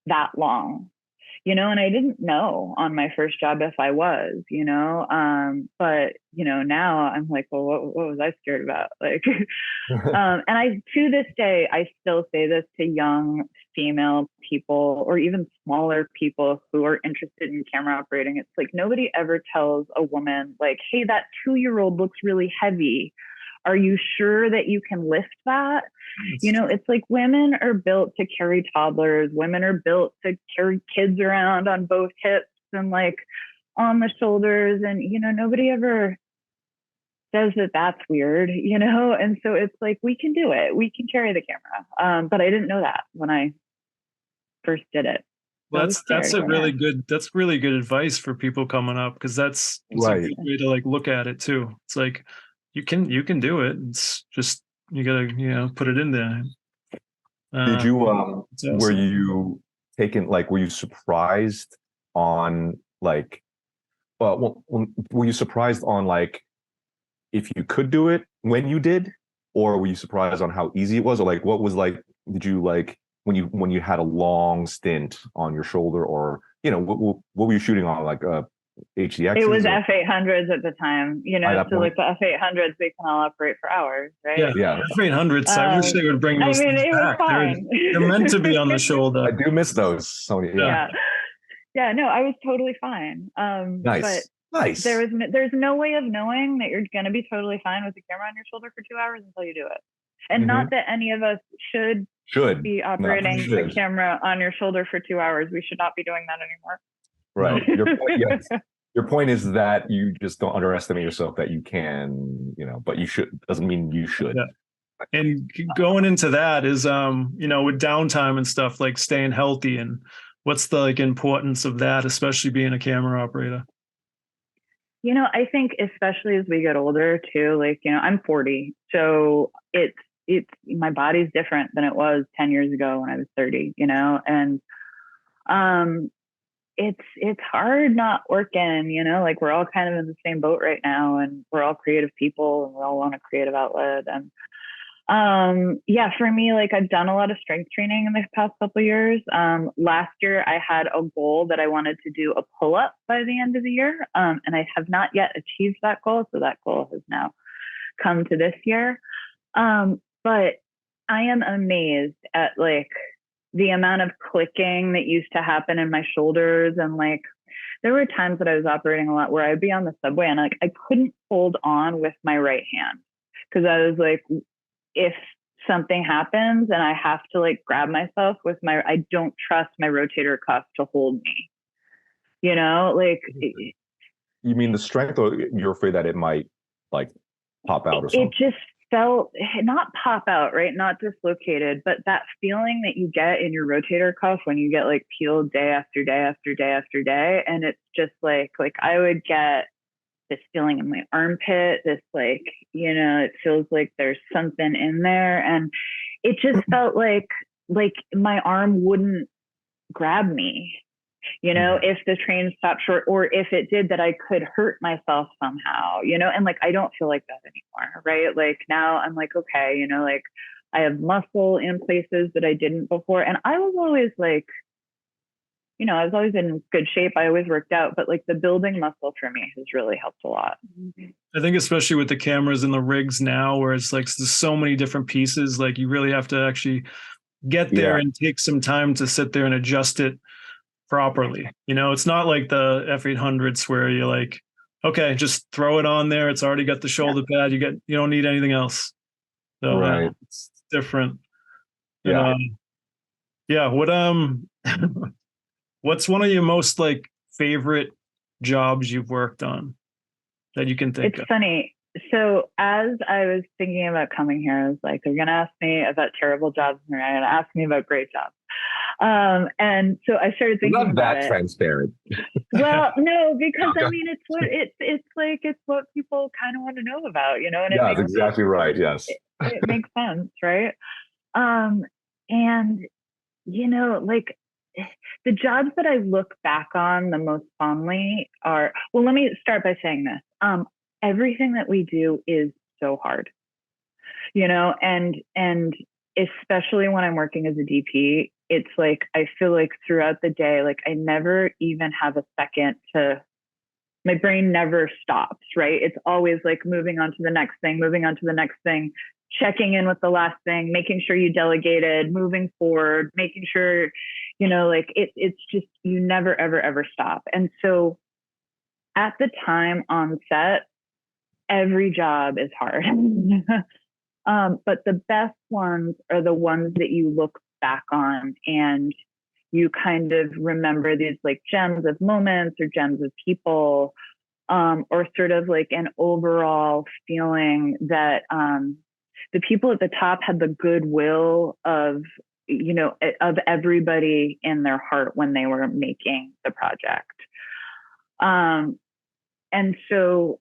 that long? And I didn't know on my first job if I was, but, now I'm like, well, what was I scared about? Like, and to this day, I still say this to young female people or even smaller people who are interested in camera operating. It's like, nobody ever tells a woman like, hey, that 2-year-old looks really heavy. Are you sure that you can lift that? It's like women are built to carry toddlers. Women are built to carry kids around on both hips and like on the shoulders. And, nobody ever says that that's weird, And so it's like, we can do it. We can carry the camera. But I didn't know that when I first did it. Well, that's really good advice for people coming up, because that's right. a good way to like look at it too. It's like, you can do it. It's just, you gotta, put it in there. Did you, were you were you surprised on like, were you surprised on like, if you could do it when you did, or were you surprised on how easy it was? Or like, what was like, did you like, when you had a long stint on your shoulder, or, what were you shooting on? Like, HDX? It was F800s at the time, so like the F800s, they can all operate for hours, right? Yeah. F800s. I wish they would bring those things back. They're meant to be on the shoulder. I do miss those, Sony. Yeah. No, I was totally fine. Nice. But nice. There's no way of knowing that you're going to be totally fine with the camera on your shoulder for 2 hours until you do it. And not that any of us should be operating the camera on your shoulder for 2 hours. We should not be doing that anymore. Right. Your point is that you just don't underestimate yourself, that you can, but you should, doesn't mean you should. Yeah. And going into that is, with downtime and stuff, like staying healthy, and what's the like importance of that, especially being a camera operator? I think especially as we get older too, like, I'm 40, so it's my body's different than it was 10 years ago when I was 30, and it's hard not working, like we're all kind of in the same boat right now, and we're all creative people and we all want a creative outlet. And for me, like I've done a lot of strength training in the past couple of years. Last year I had a goal that I wanted to do a pull-up by the end of the year. And I have not yet achieved that goal. So that goal has now come to this year. But I am amazed at like the amount of clicking that used to happen in my shoulders. And like, there were times that I was operating a lot where I'd be on the subway and like, I couldn't hold on with my right hand, because I was like, if something happens and I have to like grab myself with I don't trust my rotator cuff to hold me, like. You mean the strength, or you're afraid that it might like pop out or something? It just felt, not pop out, right? Not dislocated, but that feeling that you get in your rotator cuff when you get like peeled day after day after day after day. And it's just like I would get this feeling in my armpit, this like, it feels like there's something in there. And it just felt like my arm wouldn't grab me, if the train stopped short, or if it did, that I could hurt myself somehow, and like, I don't feel like that anymore. Right. Like now I'm like, okay, like I have muscle in places that I didn't before. And I was always like, I was always in good shape. I always worked out, but like the building muscle for me has really helped a lot. I think especially with the cameras and the rigs now, where it's like there's so many different pieces, like you really have to actually get there and take some time to sit there and adjust it properly. It's not like the F800s where you're like, okay, just throw it on there. It's already got the shoulder pad. You don't need anything else. So Right. it's different. Yeah. What what's one of your most like favorite jobs you've worked on that you can think of? It's funny. So as I was thinking about coming here, I was like, they're going to ask me about terrible jobs and they're going to ask me about great jobs. And so I started thinking Not about that transparent. Well, no, because Okay. I mean, it's what people kind of want to know about, and Yeah, that's exactly right. Yes. It makes sense, right? And like the jobs that I look back on the most fondly are, well, let me start by saying this. Everything that we do is so hard, and especially when I'm working as a DP, it's like, I feel like throughout the day, like I never even have a second my brain never stops, right? It's always like moving on to the next thing, checking in with the last thing, making sure you delegated, moving forward, making sure, like it's just, you never, ever, ever stop. And so at the time on set, every job is hard. But the best ones are the ones that you look back on and you kind of remember these like gems of moments or gems of people, or sort of like an overall feeling that the people at the top had the goodwill of everybody in their heart when they were making the project. And so,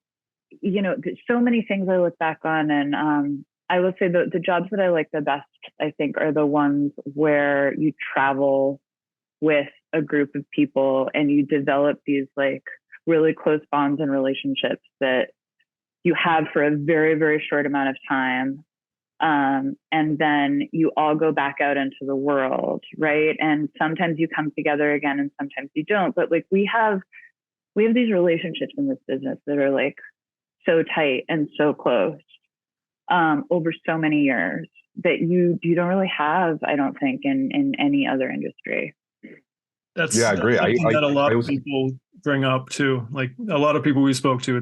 there's so many things I look back on, and I will say the jobs that I like the best, I think, are the ones where you travel with a group of people and you develop these like really close bonds and relationships that you have for a very, very short amount of time. And then you all go back out into the world, right? And sometimes you come together again and sometimes you don't. But like we have these relationships in this business that are like so tight and so close over so many years that you don't really have, I don't think, in any other industry. That's I agree. something that a lot of people bring up too. Like a lot of people we spoke to,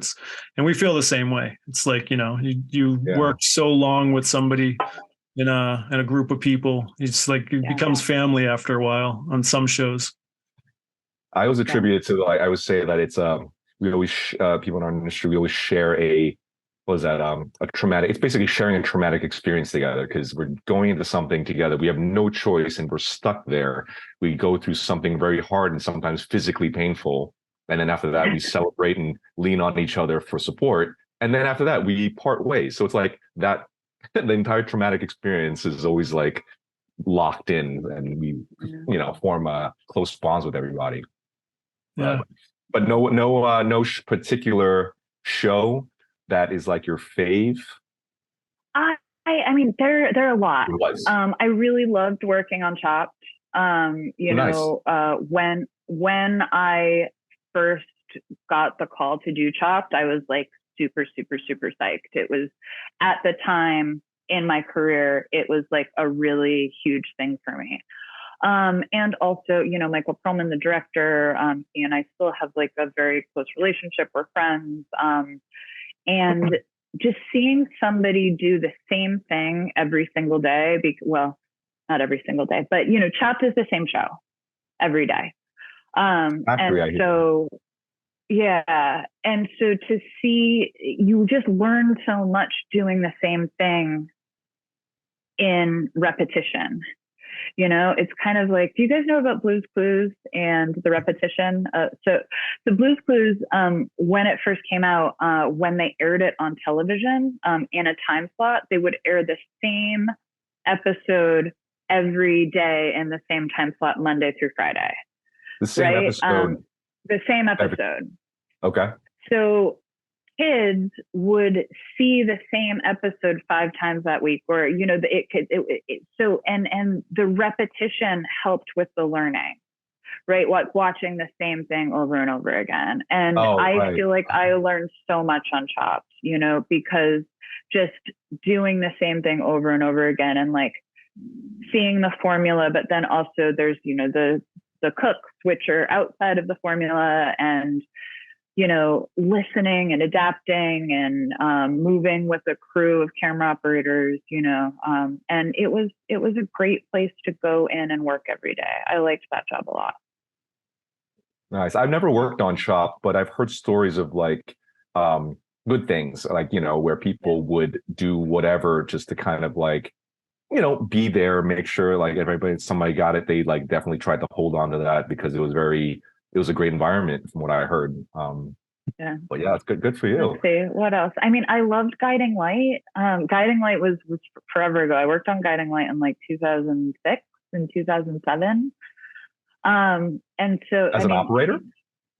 and we feel the same way. It's like, you work so long with somebody in a group of people. It's like it becomes family after a while on some shows. I always attribute it to, I would say that it's we always people in our industry, we always share a traumatic, it's basically sharing a traumatic experience together because we're going into something together. We have no choice and we're stuck there. We go through something very hard and sometimes physically painful. And then after that, we celebrate and lean on each other for support. And then after that, we part ways. So it's like that, the entire traumatic experience is always like locked in and we, form close bonds with everybody. Yeah. But no particular show that is like your fave? I mean, there are a lot. I really loved working on Chopped. When I first got the call to do Chopped, I was like super, super, super psyched. It was at the time in my career, it was like a really huge thing for me. And also, Michael Perlman, the director, he and I still have like a very close relationship. We're friends. And just seeing somebody do the same thing every single day, well, not every single day, but, Chopped is the same show every day. And so to see, you just learn so much doing the same thing in repetition. It's kind of like, do you guys know about Blue's Clues and the repetition? So the Blue's Clues, when it first came out, when they aired it on television in a time slot, they would air the same episode every day in the same time slot, Monday through Friday. The same episode. The same episode. Okay. So kids would see the same episode 5 times that week, or so and the repetition helped with the learning, right? Like watching the same thing over and over again. And I feel like I learned so much on Chopped, because just doing the same thing over and over again, and like seeing the formula, but then also there's the cooks, which are outside of the formula, and listening and adapting and moving with a crew of camera operators, and it was a great place to go in and work every day. I liked that job a lot. Nice. I've never worked on Shop, but I've heard stories of like good things, like, where people would do whatever just to kind of like, be there, make sure like somebody got it. They like definitely tried to hold on to that because it was a great environment from what I heard. Yeah. But yeah, it's good for you. Let's see what else. I mean, I loved Guiding Light. Guiding Light was forever ago. I worked on Guiding Light in like 2006 and 2007. And so as an operator.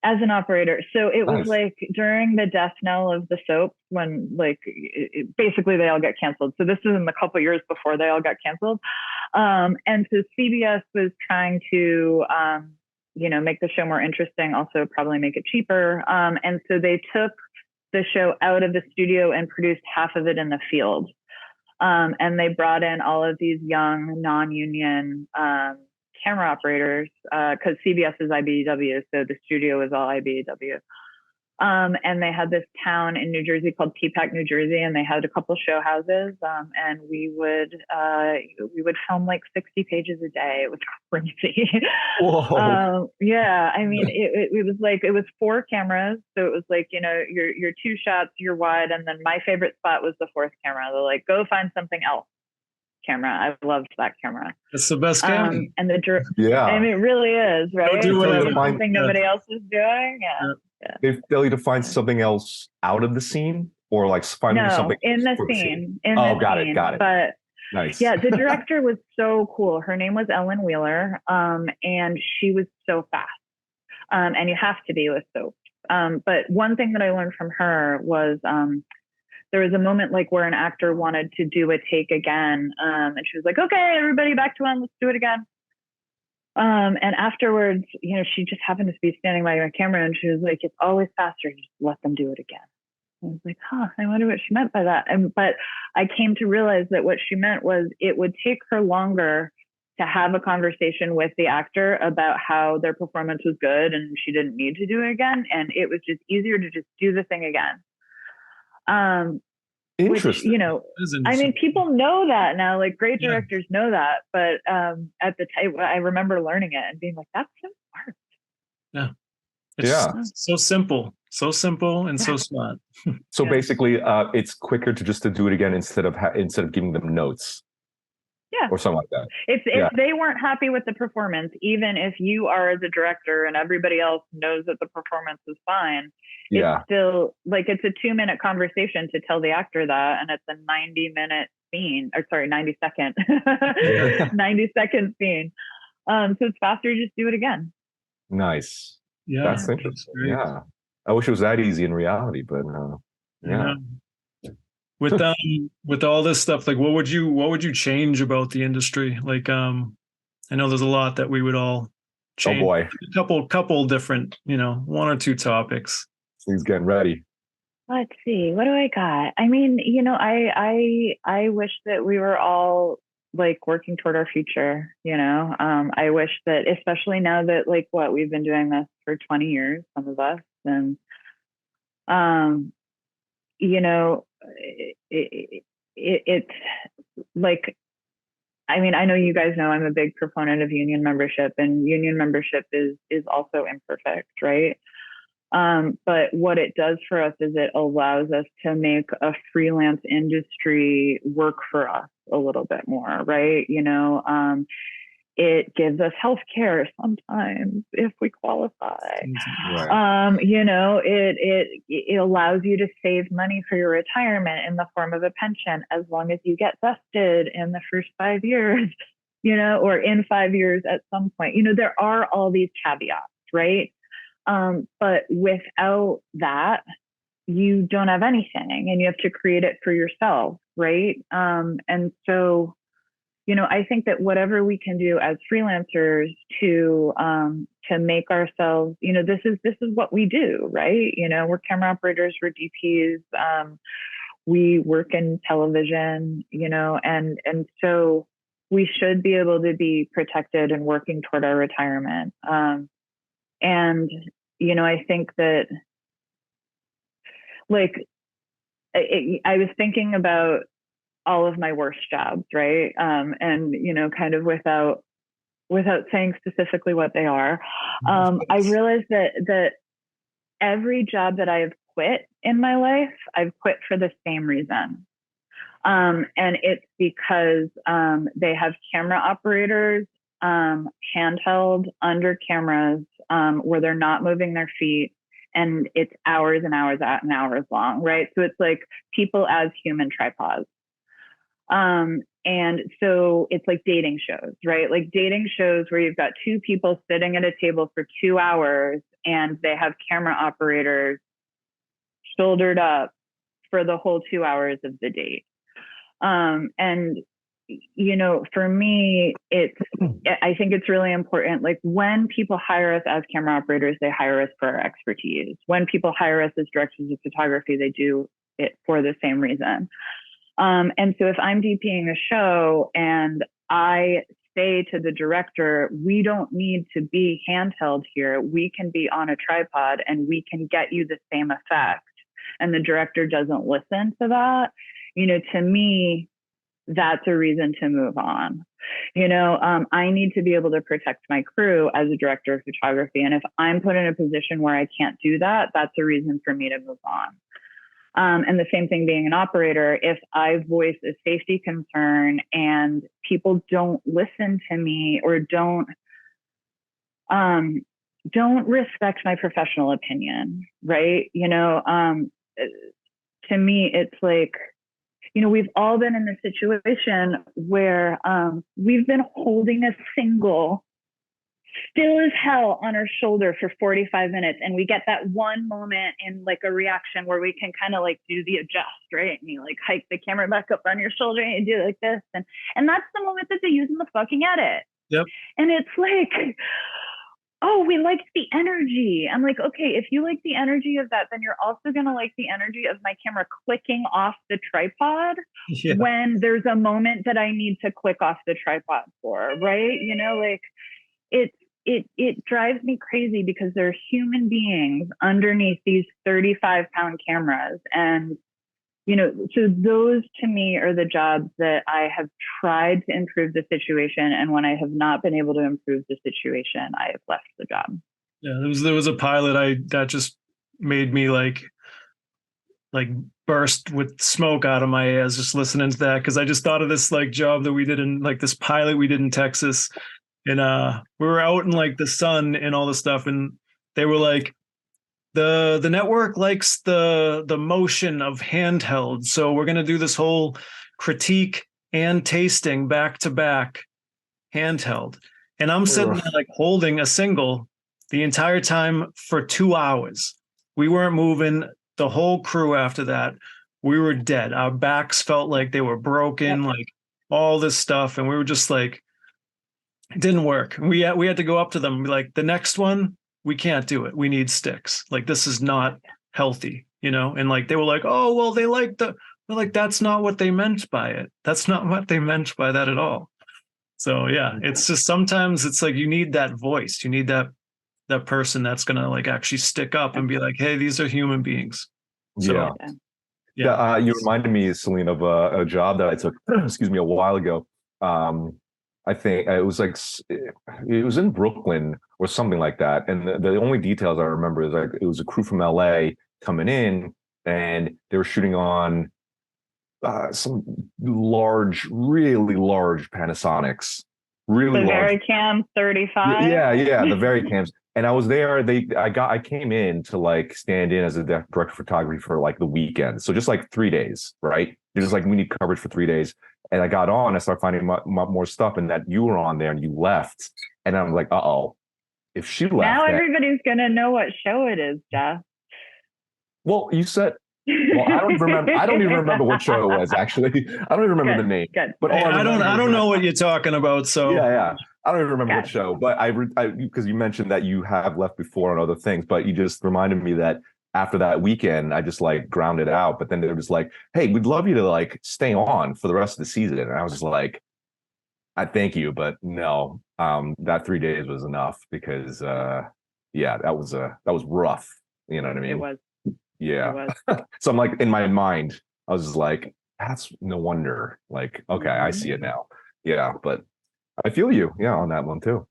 As an operator. So it was Nice. like during the death knell of the soaps when like basically they all got canceled. So this is in the couple years before they all got canceled. And so CBS was trying to, make the show more interesting, also probably make it cheaper. And so they took the show out of the studio and produced half of it in the field. And they brought in all of these young non-union camera operators, because CBS is IBEW, so the studio is all IBEW. And they had this town in New Jersey called Peapack, New Jersey, and they had a couple show houses, and we would film like 60 pages a day. It was crazy. Whoa. Yeah, I mean, it was 4 cameras, so it was like your 2 shots, your wide, and then my favorite spot was the 4th camera. They're like, go find something else. Camera. I loved that camera. It's the best camera. And Yeah. I mean, it really is, right? Do whatever. Something nobody else is doing. Yeah. They tell you to find something else out of the scene, or like finding something in the for scene. Got it. But nice. yeah, the director was so cool. Her name was Ellen Wheeler, and she was so fast. And you have to be with soap. But one thing that I learned from her was there was a moment like where an actor wanted to do a take again, and she was like, "Okay, everybody, back to one. Let's do it again." And afterwards, she just happened to be standing by my camera, and she was like, "It's always faster. Just let them do it again." I was like, "Huh? I wonder what she meant by that." But I came to realize that what she meant was it would take her longer to have a conversation with the actor about how their performance was good, and she didn't need to do it again, and it was just easier to just do the thing again. Interesting. Which, I mean, people know that now, like great directors know that, but at the time I remember learning it and being like, that's so smart. Yeah. It's so simple and so smart. So basically it's quicker to do it again instead of giving them notes. Yeah. Or something like that. If they weren't happy with the performance, even if you are the director and everybody else knows that the performance is fine, it's still like it's a 2-minute conversation to tell the actor that, and it's a 90-minute scene, or sorry, 90-second, 90-second scene. So it's faster to just do it again. Nice. Yeah, that's interesting. Yeah, I wish it was that easy in reality, but yeah. With all this stuff, like what would you change about the industry? Like I know there's a lot that we would all change. Oh boy. A couple different, 1 or 2 topics. He's getting ready. Let's see, what do I got? I mean, I wish that we were all like working toward our future, I wish that, especially now that like we've been doing this for 20 years, some of us, and it's like, I mean, I know you guys know I'm a big proponent of union membership, and union membership is also imperfect, right? But what it does for us is it allows us to make a freelance industry work for us a little bit more, right? It gives us health care sometimes if we qualify. Right. It allows you to save money for your retirement in the form of a pension, as long as you get vested in the first 5 years, or in 5 years at some point. There are all these caveats, right? But without that, you don't have anything and you have to create it for yourself, right? And so, I think that whatever we can do as freelancers to make ourselves, this is what we do, right? We're camera operators, we're DPs, we work in television, and so we should be able to be protected and working toward our retirement. And I think that, like, I was thinking about all of my worst jobs, right? And kind of without saying specifically what they are, I realized that every job that I have quit in my life, I've quit for the same reason. And it's because they have camera operators handheld under cameras where they're not moving their feet, and it's hours and hours and hours long, right? So it's like people as human tripods. And so it's like dating shows, right? Like dating shows where you've got two people sitting at a table for 2 hours and they have camera operators shouldered up for the whole 2 hours of the date. And for me, I think it's really important. Like when people hire us as camera operators, they hire us for our expertise. When people hire us as directors of photography, they do it for the same reason. And so if I'm DPing a show and I say to the director, we don't need to be handheld here. We can be on a tripod and we can get you the same effect. And the director doesn't listen to that, to me, that's a reason to move on. I need to be able to protect my crew as a director of photography. And if I'm put in a position where I can't do that, that's a reason for me to move on. And the same thing being an operator, if I voice a safety concern and people don't listen to me or don't respect my professional opinion, right? To me, it's like, we've all been in this situation where we've been holding a single still as hell on our shoulder for 45 minutes. And we get that one moment in like a reaction where we can kind of like do the adjust, right? And you like hike the camera back up on your shoulder and you do it like this. And that's the moment that they use in the fucking edit. Yep. And it's like, oh, we liked the energy. I'm like, okay, if you like the energy of that, then you're also going to like the energy of my camera clicking off the tripod when there's a moment that I need to click off the tripod for, right? Like it drives me crazy because there are human beings underneath these 35-pound cameras. And, so those to me are the jobs that I have tried to improve the situation. And when I have not been able to improve the situation, I have left the job. Yeah, there was a pilot that just made me like burst with smoke out of my ears just listening to that, because I just thought of this like job that we did in like this pilot we did in Texas. And we were out in like the sun and all this stuff, and they were like, the network likes the motion of handheld, so we're gonna do this whole critique and tasting back to back handheld. And I'm sitting there like holding a single the entire time for 2 hours. We weren't moving. The whole crew after that, we were dead. Our backs felt like they were broken, like all this stuff, and we were just like, it didn't work. We had to go up to them and be like, the next one, we can't do it. We need sticks. Like, this is not healthy, And like, they were like, oh, well, they're like, that's not what they meant by it. That's not what they meant by that at all. So yeah, it's just sometimes it's like you need that voice. You need that person that's gonna like actually stick up and be like, hey, these are human beings. So, yeah. You reminded me, Selene, of a job that I took, excuse me, a while ago. I think it was in Brooklyn or something like that. And the only details I remember is like it was a crew from LA coming in, and they were shooting on some really large Panasonics, really the large. Vericam 35. Yeah, the Vericams. And I was there. I came in to like stand in as a director of photography for like the weekend, so just like 3 days, right? They're just like, we need coverage for 3 days. And I got on, I started finding more stuff, and that you were on there and you left. And I'm like, if she left. Now everybody's going to know what show it is, Jeff. Well, you said. Well, I don't remember. I don't even remember what show it was. Actually, I don't even remember the name. Good. But all I don't. remember I is don't that- know what you're talking about. So Yeah. I don't even remember what Good. show, but because you mentioned that you have left before on other things, but you just reminded me that after that weekend, I just like grounded out. But then they were just like, "Hey, we'd love you to like stay on for the rest of the season," and I was just like, "I thank you, but no." That 3 days was enough because, yeah, that was rough. You know what I It mean? was. Yeah. It was. So I'm like in my mind, I was just like, that's no wonder. Like, okay, I see it now. Yeah, but I feel you. Yeah, on that one too.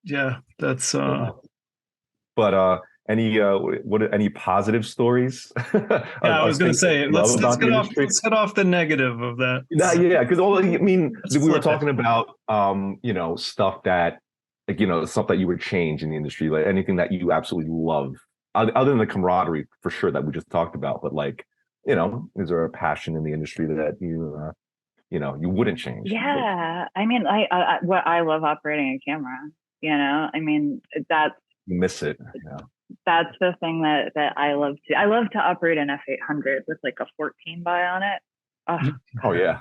yeah, that's But any positive stories yeah. I was of gonna things that say you love about the industry? let's get off the negative of that. Yeah, because all I mean, Let's we were flip it. talking about stuff that like stuff that you would change in the industry, like anything that you absolutely love, other than the camaraderie for sure that we just talked about. But like, is there a passion in the industry that you wouldn't change? Yeah. I mean, I love operating a camera. I mean, You miss it. Yeah. that's the thing that I love to. I love to operate an F800 with like a 14 by on it. Oh, Oh yeah.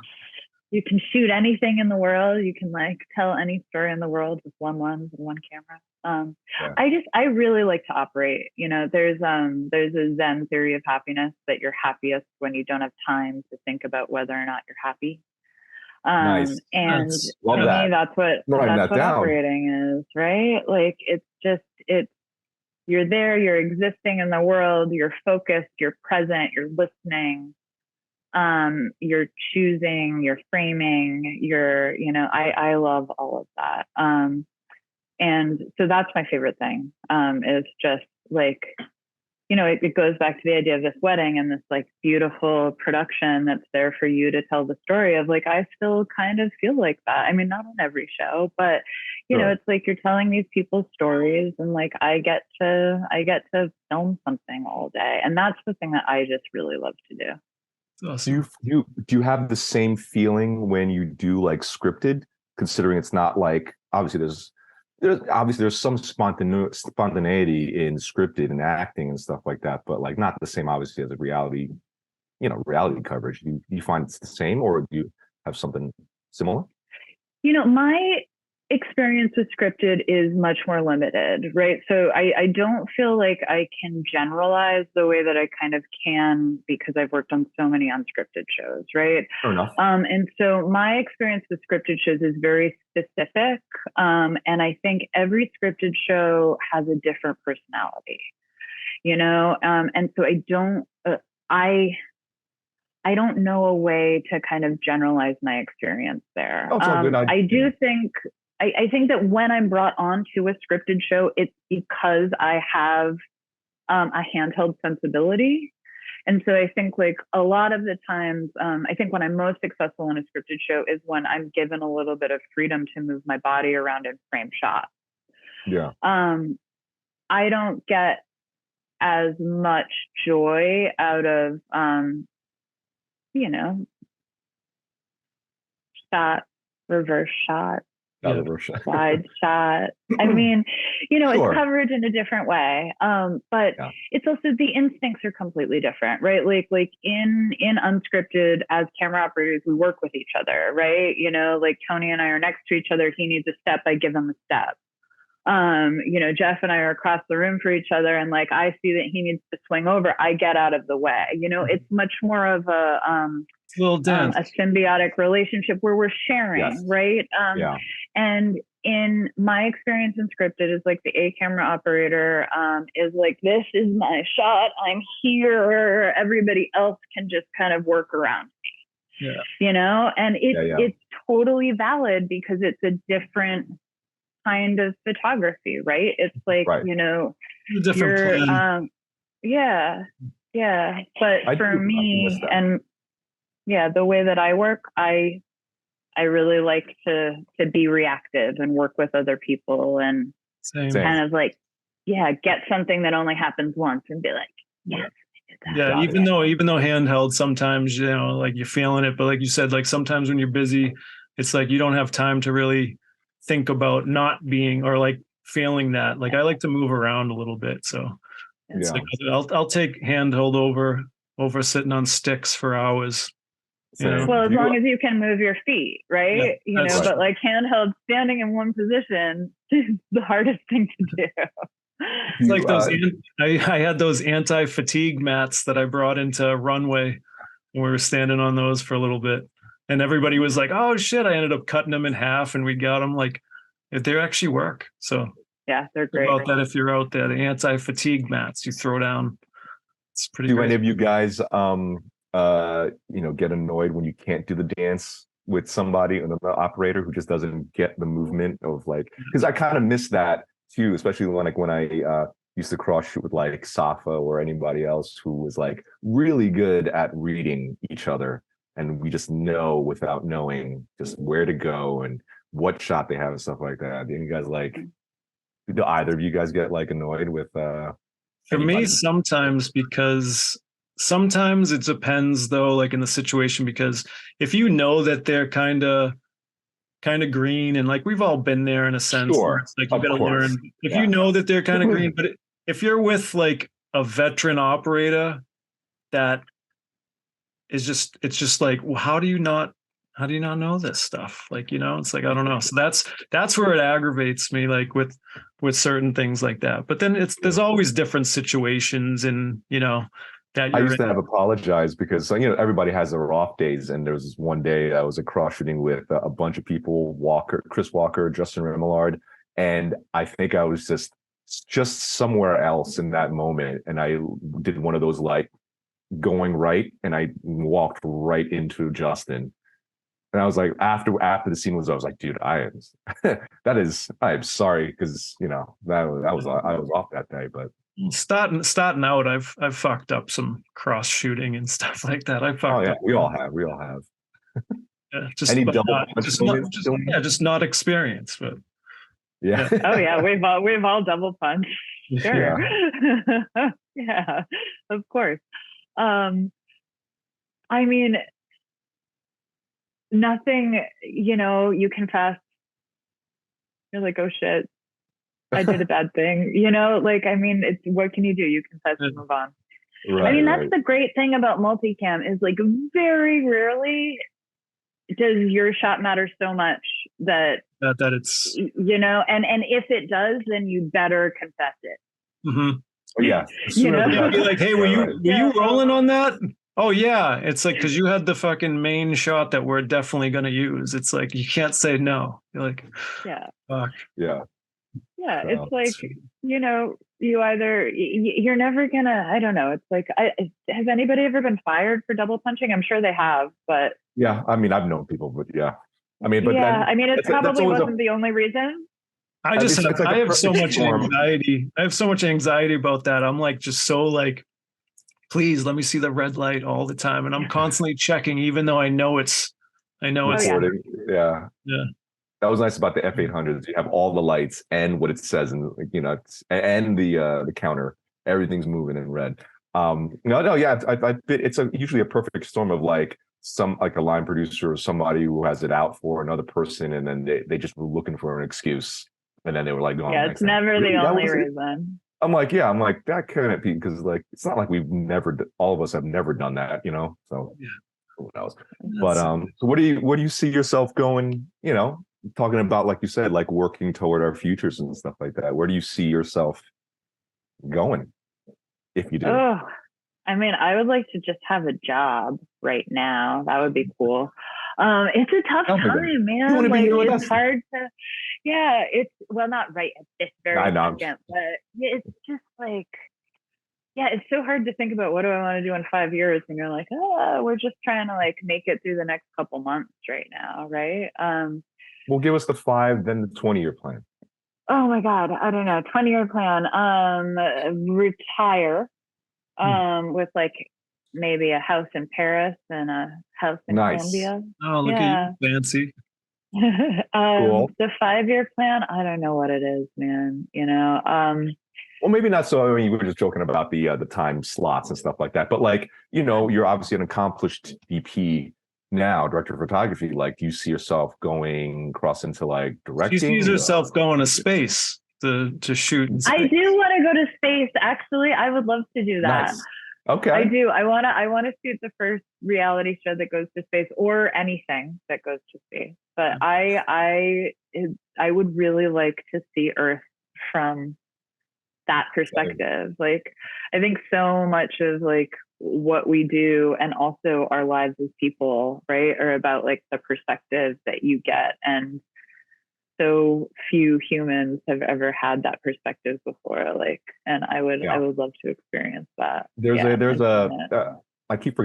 you can shoot anything in the world. You can like tell any story in the world with one lens and one camera. Yeah. I really like to operate. There's a Zen theory of happiness that you're happiest when you don't have time to think about whether or not you're happy. Nice. And Love to that. me, that's Writing that what down. operating is, right? Like it's you're there, you're existing in the world, you're focused, you're present, you're listening, you're choosing, you're framing, I love all of that. And so that's my favorite thing, is just like, it goes back to the idea of this wedding and this like beautiful production that's there for you to tell the story of. Like, I still kind of feel like that. I mean, not on every show, but Sure. it's like you're telling these people's stories, and like I get to film something all day, and that's the thing that I just really love to do. Awesome. Do you have the same feeling when you do like scripted, considering it's not like there's some spontaneity in scripted and acting and stuff like that, but like not the same obviously as a reality coverage. Do you find it's the same, or do you have something similar? My experience with scripted is much more limited, right? So I don't feel like I can generalize the way that I kind of can, because I've worked on so many unscripted shows, right? Fair enough. And so my experience with scripted shows is very specific. And I think every scripted show has a different personality, and so I don't know a way to kind of generalize my experience there. Oh, it's all good. I think that when I'm brought onto a scripted show, it's because I have a handheld sensibility. And so I think like a lot of the times, I think when I'm most successful in a scripted show is when I'm given a little bit of freedom to move my body around in frame shots. Yeah. I don't get as much joy out of, shot, reverse shot, wide shot. I mean, Sure. It's coverage in a different way. But Yeah. It's also the instincts are completely different, right? Like in unscripted, as camera operators, we work with each other, right? Like Tony and I are next to each other. He needs a step, I give him a step. Jeff and I are across the room for each other, and like I see that he needs to swing over, I get out of the way. It's much more of a symbiotic relationship where we're sharing, yes. Right? Yeah. And in my experience in scripted is like the A camera operator is like, this is my shot, I'm here, everybody else can just kind of work around me. Yeah. And it's totally valid because it's a different kind of photography, right? It's like, right. Different yeah. But for me, and the way that I work, I really like to be reactive and work with other people and kind of like, get something that only happens once and be like, yes. Yeah, even though handheld, sometimes like you're feeling it, but like you said, like sometimes when you're busy, it's like you don't have time to really think about not being or like feeling that. Like I like to move around a little bit, so It's Yeah. like I'll take handheld over sitting on sticks for hours. You know? Well, as Do you- long as you can move your feet, right? Yeah, You know, that's but like handheld standing in one position is the hardest thing to do. It's like those. I had those anti-fatigue mats that I brought into runway. We were standing on those for a little bit, and everybody was like, "Oh shit!" I ended up cutting them in half, and we got them. Like, they actually work. So Yeah, they're think great. about that if you're out there. The anti-fatigue mats you throw down. It's pretty. Do any great. of you guys get annoyed when you can't do the dance with somebody, another operator who just doesn't get the movement of like, because I kind of miss that too, especially when I used to cross shoot with like Safa or anybody else who was like really good at reading each other, and we just know without knowing just where to go and what shot they have and stuff like that. Do you guys do either of you guys get like annoyed with For me, anybody? sometimes it depends though, like in the situation, because if you know that they're kind of green, and like we've all been there in a sense where Sure, it's like you of got to course. learn if Yeah. you know that they're kind of green. But if you're with like a veteran operator that is it's just like, well, how do you not know this stuff? Like, you know, it's like, I don't know. So that's where it aggravates me, like with certain things like that. But then there's always different situations, and you know that I you're used to in. have apologized because everybody has their off days, and there was this one day I was cross shooting with a bunch of people, Chris Walker, Justin Remillard, and I think I was just somewhere else in that moment, and I did one of those like going right, and I walked right into Justin, and I was like, after the scene was, I was like, dude, I am sorry, because I was off that day, but. Starting out, I've fucked up some cross shooting and stuff like that. I fucked up. We all have. Yeah, Any double punch moments? just not experience, but yeah. Oh yeah, we've all double punched. Sure. Yeah. Yeah, of course. I mean, nothing, you confess, you're like, oh shit, I did a bad thing, like, I mean, it's, what can you do? You confess and move on. Right, I mean, that's the great thing about multicam is like very rarely does your shot matter so much that it's, and if it does, then you better confess it. Mm-hmm. Oh, yeah. Be like, hey, were you rolling on that? Oh yeah. It's like, because you had the fucking main shot that we're definitely going to use. It's like, you can't say no. You're like, yeah, fuck. Yeah. Yeah, it's like, you either, you're never gonna, I don't know. It's like, has anybody ever been fired for double punching? I'm sure they have, but. Yeah, I mean, I've known people, but yeah. I mean, but yeah, I mean, it probably wasn't the the only reason. I have so much anxiety. I have so much anxiety about that. I'm like, just so like, please let me see the red light all the time. And I'm constantly checking, even though I know it's. recording. Yeah. Yeah. That was nice about the F800s. You have all the lights and what it says, and and the counter. Everything's moving in red. Yeah. It's usually a perfect storm of like a line producer or somebody who has it out for another person, and then they just were looking for an excuse, and then they were like, yeah, it's never the only reason. I'm like, that couldn't be, because like it's not like all of us have never done that, So yeah. Who knows? But so where do you see yourself going? Talking about, like you said, like working toward our futures and stuff like that. Where do you see yourself going, if you do? Oh, I mean, I would like to just have a job right now. That would be cool. It's a tough time, man. Like, it's hard to, it's, well, not right at this very second, but it's just like, it's so hard to think about what do I want to do in 5 years. And you're like, we're just trying to like make it through the next couple months right now. Right. Well, give us the 5, then the 20-year plan. Oh my God. I don't know. 20-year plan. Retire. With like maybe a house in Paris and a house in Colombia. Oh, look at you, fancy. Cool. The 5-year plan, I don't know what it is, man. Well, maybe not so. I mean, we were just joking about the time slots and stuff like that. But like, you're obviously an accomplished DP now, director of photography. Like, do you see yourself going cross into like directing? She sees herself going to space. to shoot in I space. do want to go to space. Actually, I would love to do that. Nice. Okay. I do. I want to shoot the first reality show that goes to space, or anything that goes to space. But I would really like to see Earth from that perspective. Like, I think so much of like what we do and also our lives as people, right, are about like the perspective that you get, and so few humans have ever had that perspective before. Like, and I would love to experience that. I keep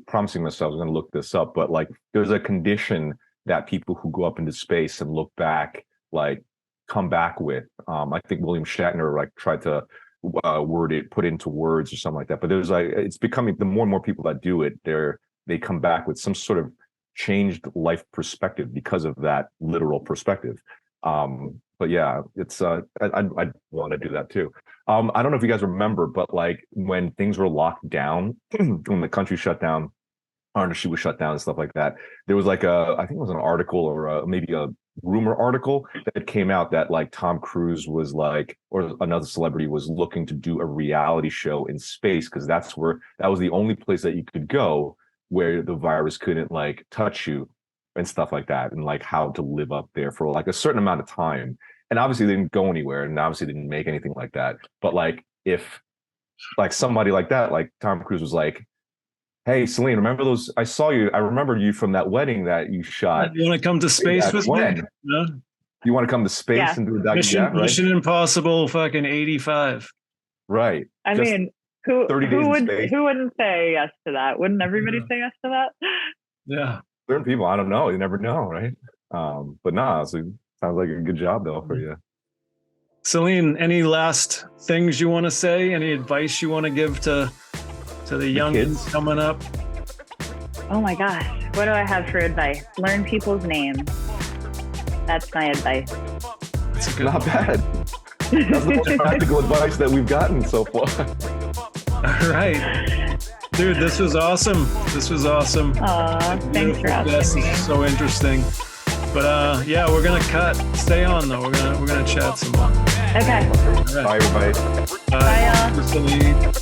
promising myself I was going to look this up, but like there's a condition that people who go up into space and look back, like come back with. I think William Shatner like tried to put it into words or something like that. But there's like, it's becoming, the more and more people that do it, they come back with some sort of changed life perspective because of that literal perspective. But yeah, it's I want to do that too. I don't know if you guys remember, but like when things were locked down, when the country shut down, she was shut down and stuff like that, there was like I think it was an article or maybe a rumor article that came out that like Tom Cruise was like, or another celebrity was looking to do a reality show in space, because that was the only place that you could go where the virus couldn't like touch you and stuff like that, and like how to live up there for like a certain amount of time. And obviously they didn't go anywhere, and obviously they didn't make anything like that. But like if like somebody like that, like Tom Cruise was like, hey, Selene, remember those? I saw you. I remembered you from that wedding that you shot. You want to come to space with me? Yeah. You want to come to space and do that? Mission Impossible fucking 85. Right. I mean, who wouldn't say yes to that? Wouldn't everybody say yes to that? Yeah. Certain people, I don't know. You never know, right? But nah, so sounds like a good job though for you. Selene, any last things you want to say? Any advice you want to give to the young kids coming up? Oh my gosh, what do I have for advice? Learn people's names. That's my advice. That's not bad. That's the most practical advice that we've gotten so far. All right. Dude, this was awesome. Aw, thanks for having me. This is so interesting. But yeah, we're gonna cut. Stay on though. We're gonna chat some more. Okay. All right. Bye everybody. Bye y'all. Selene.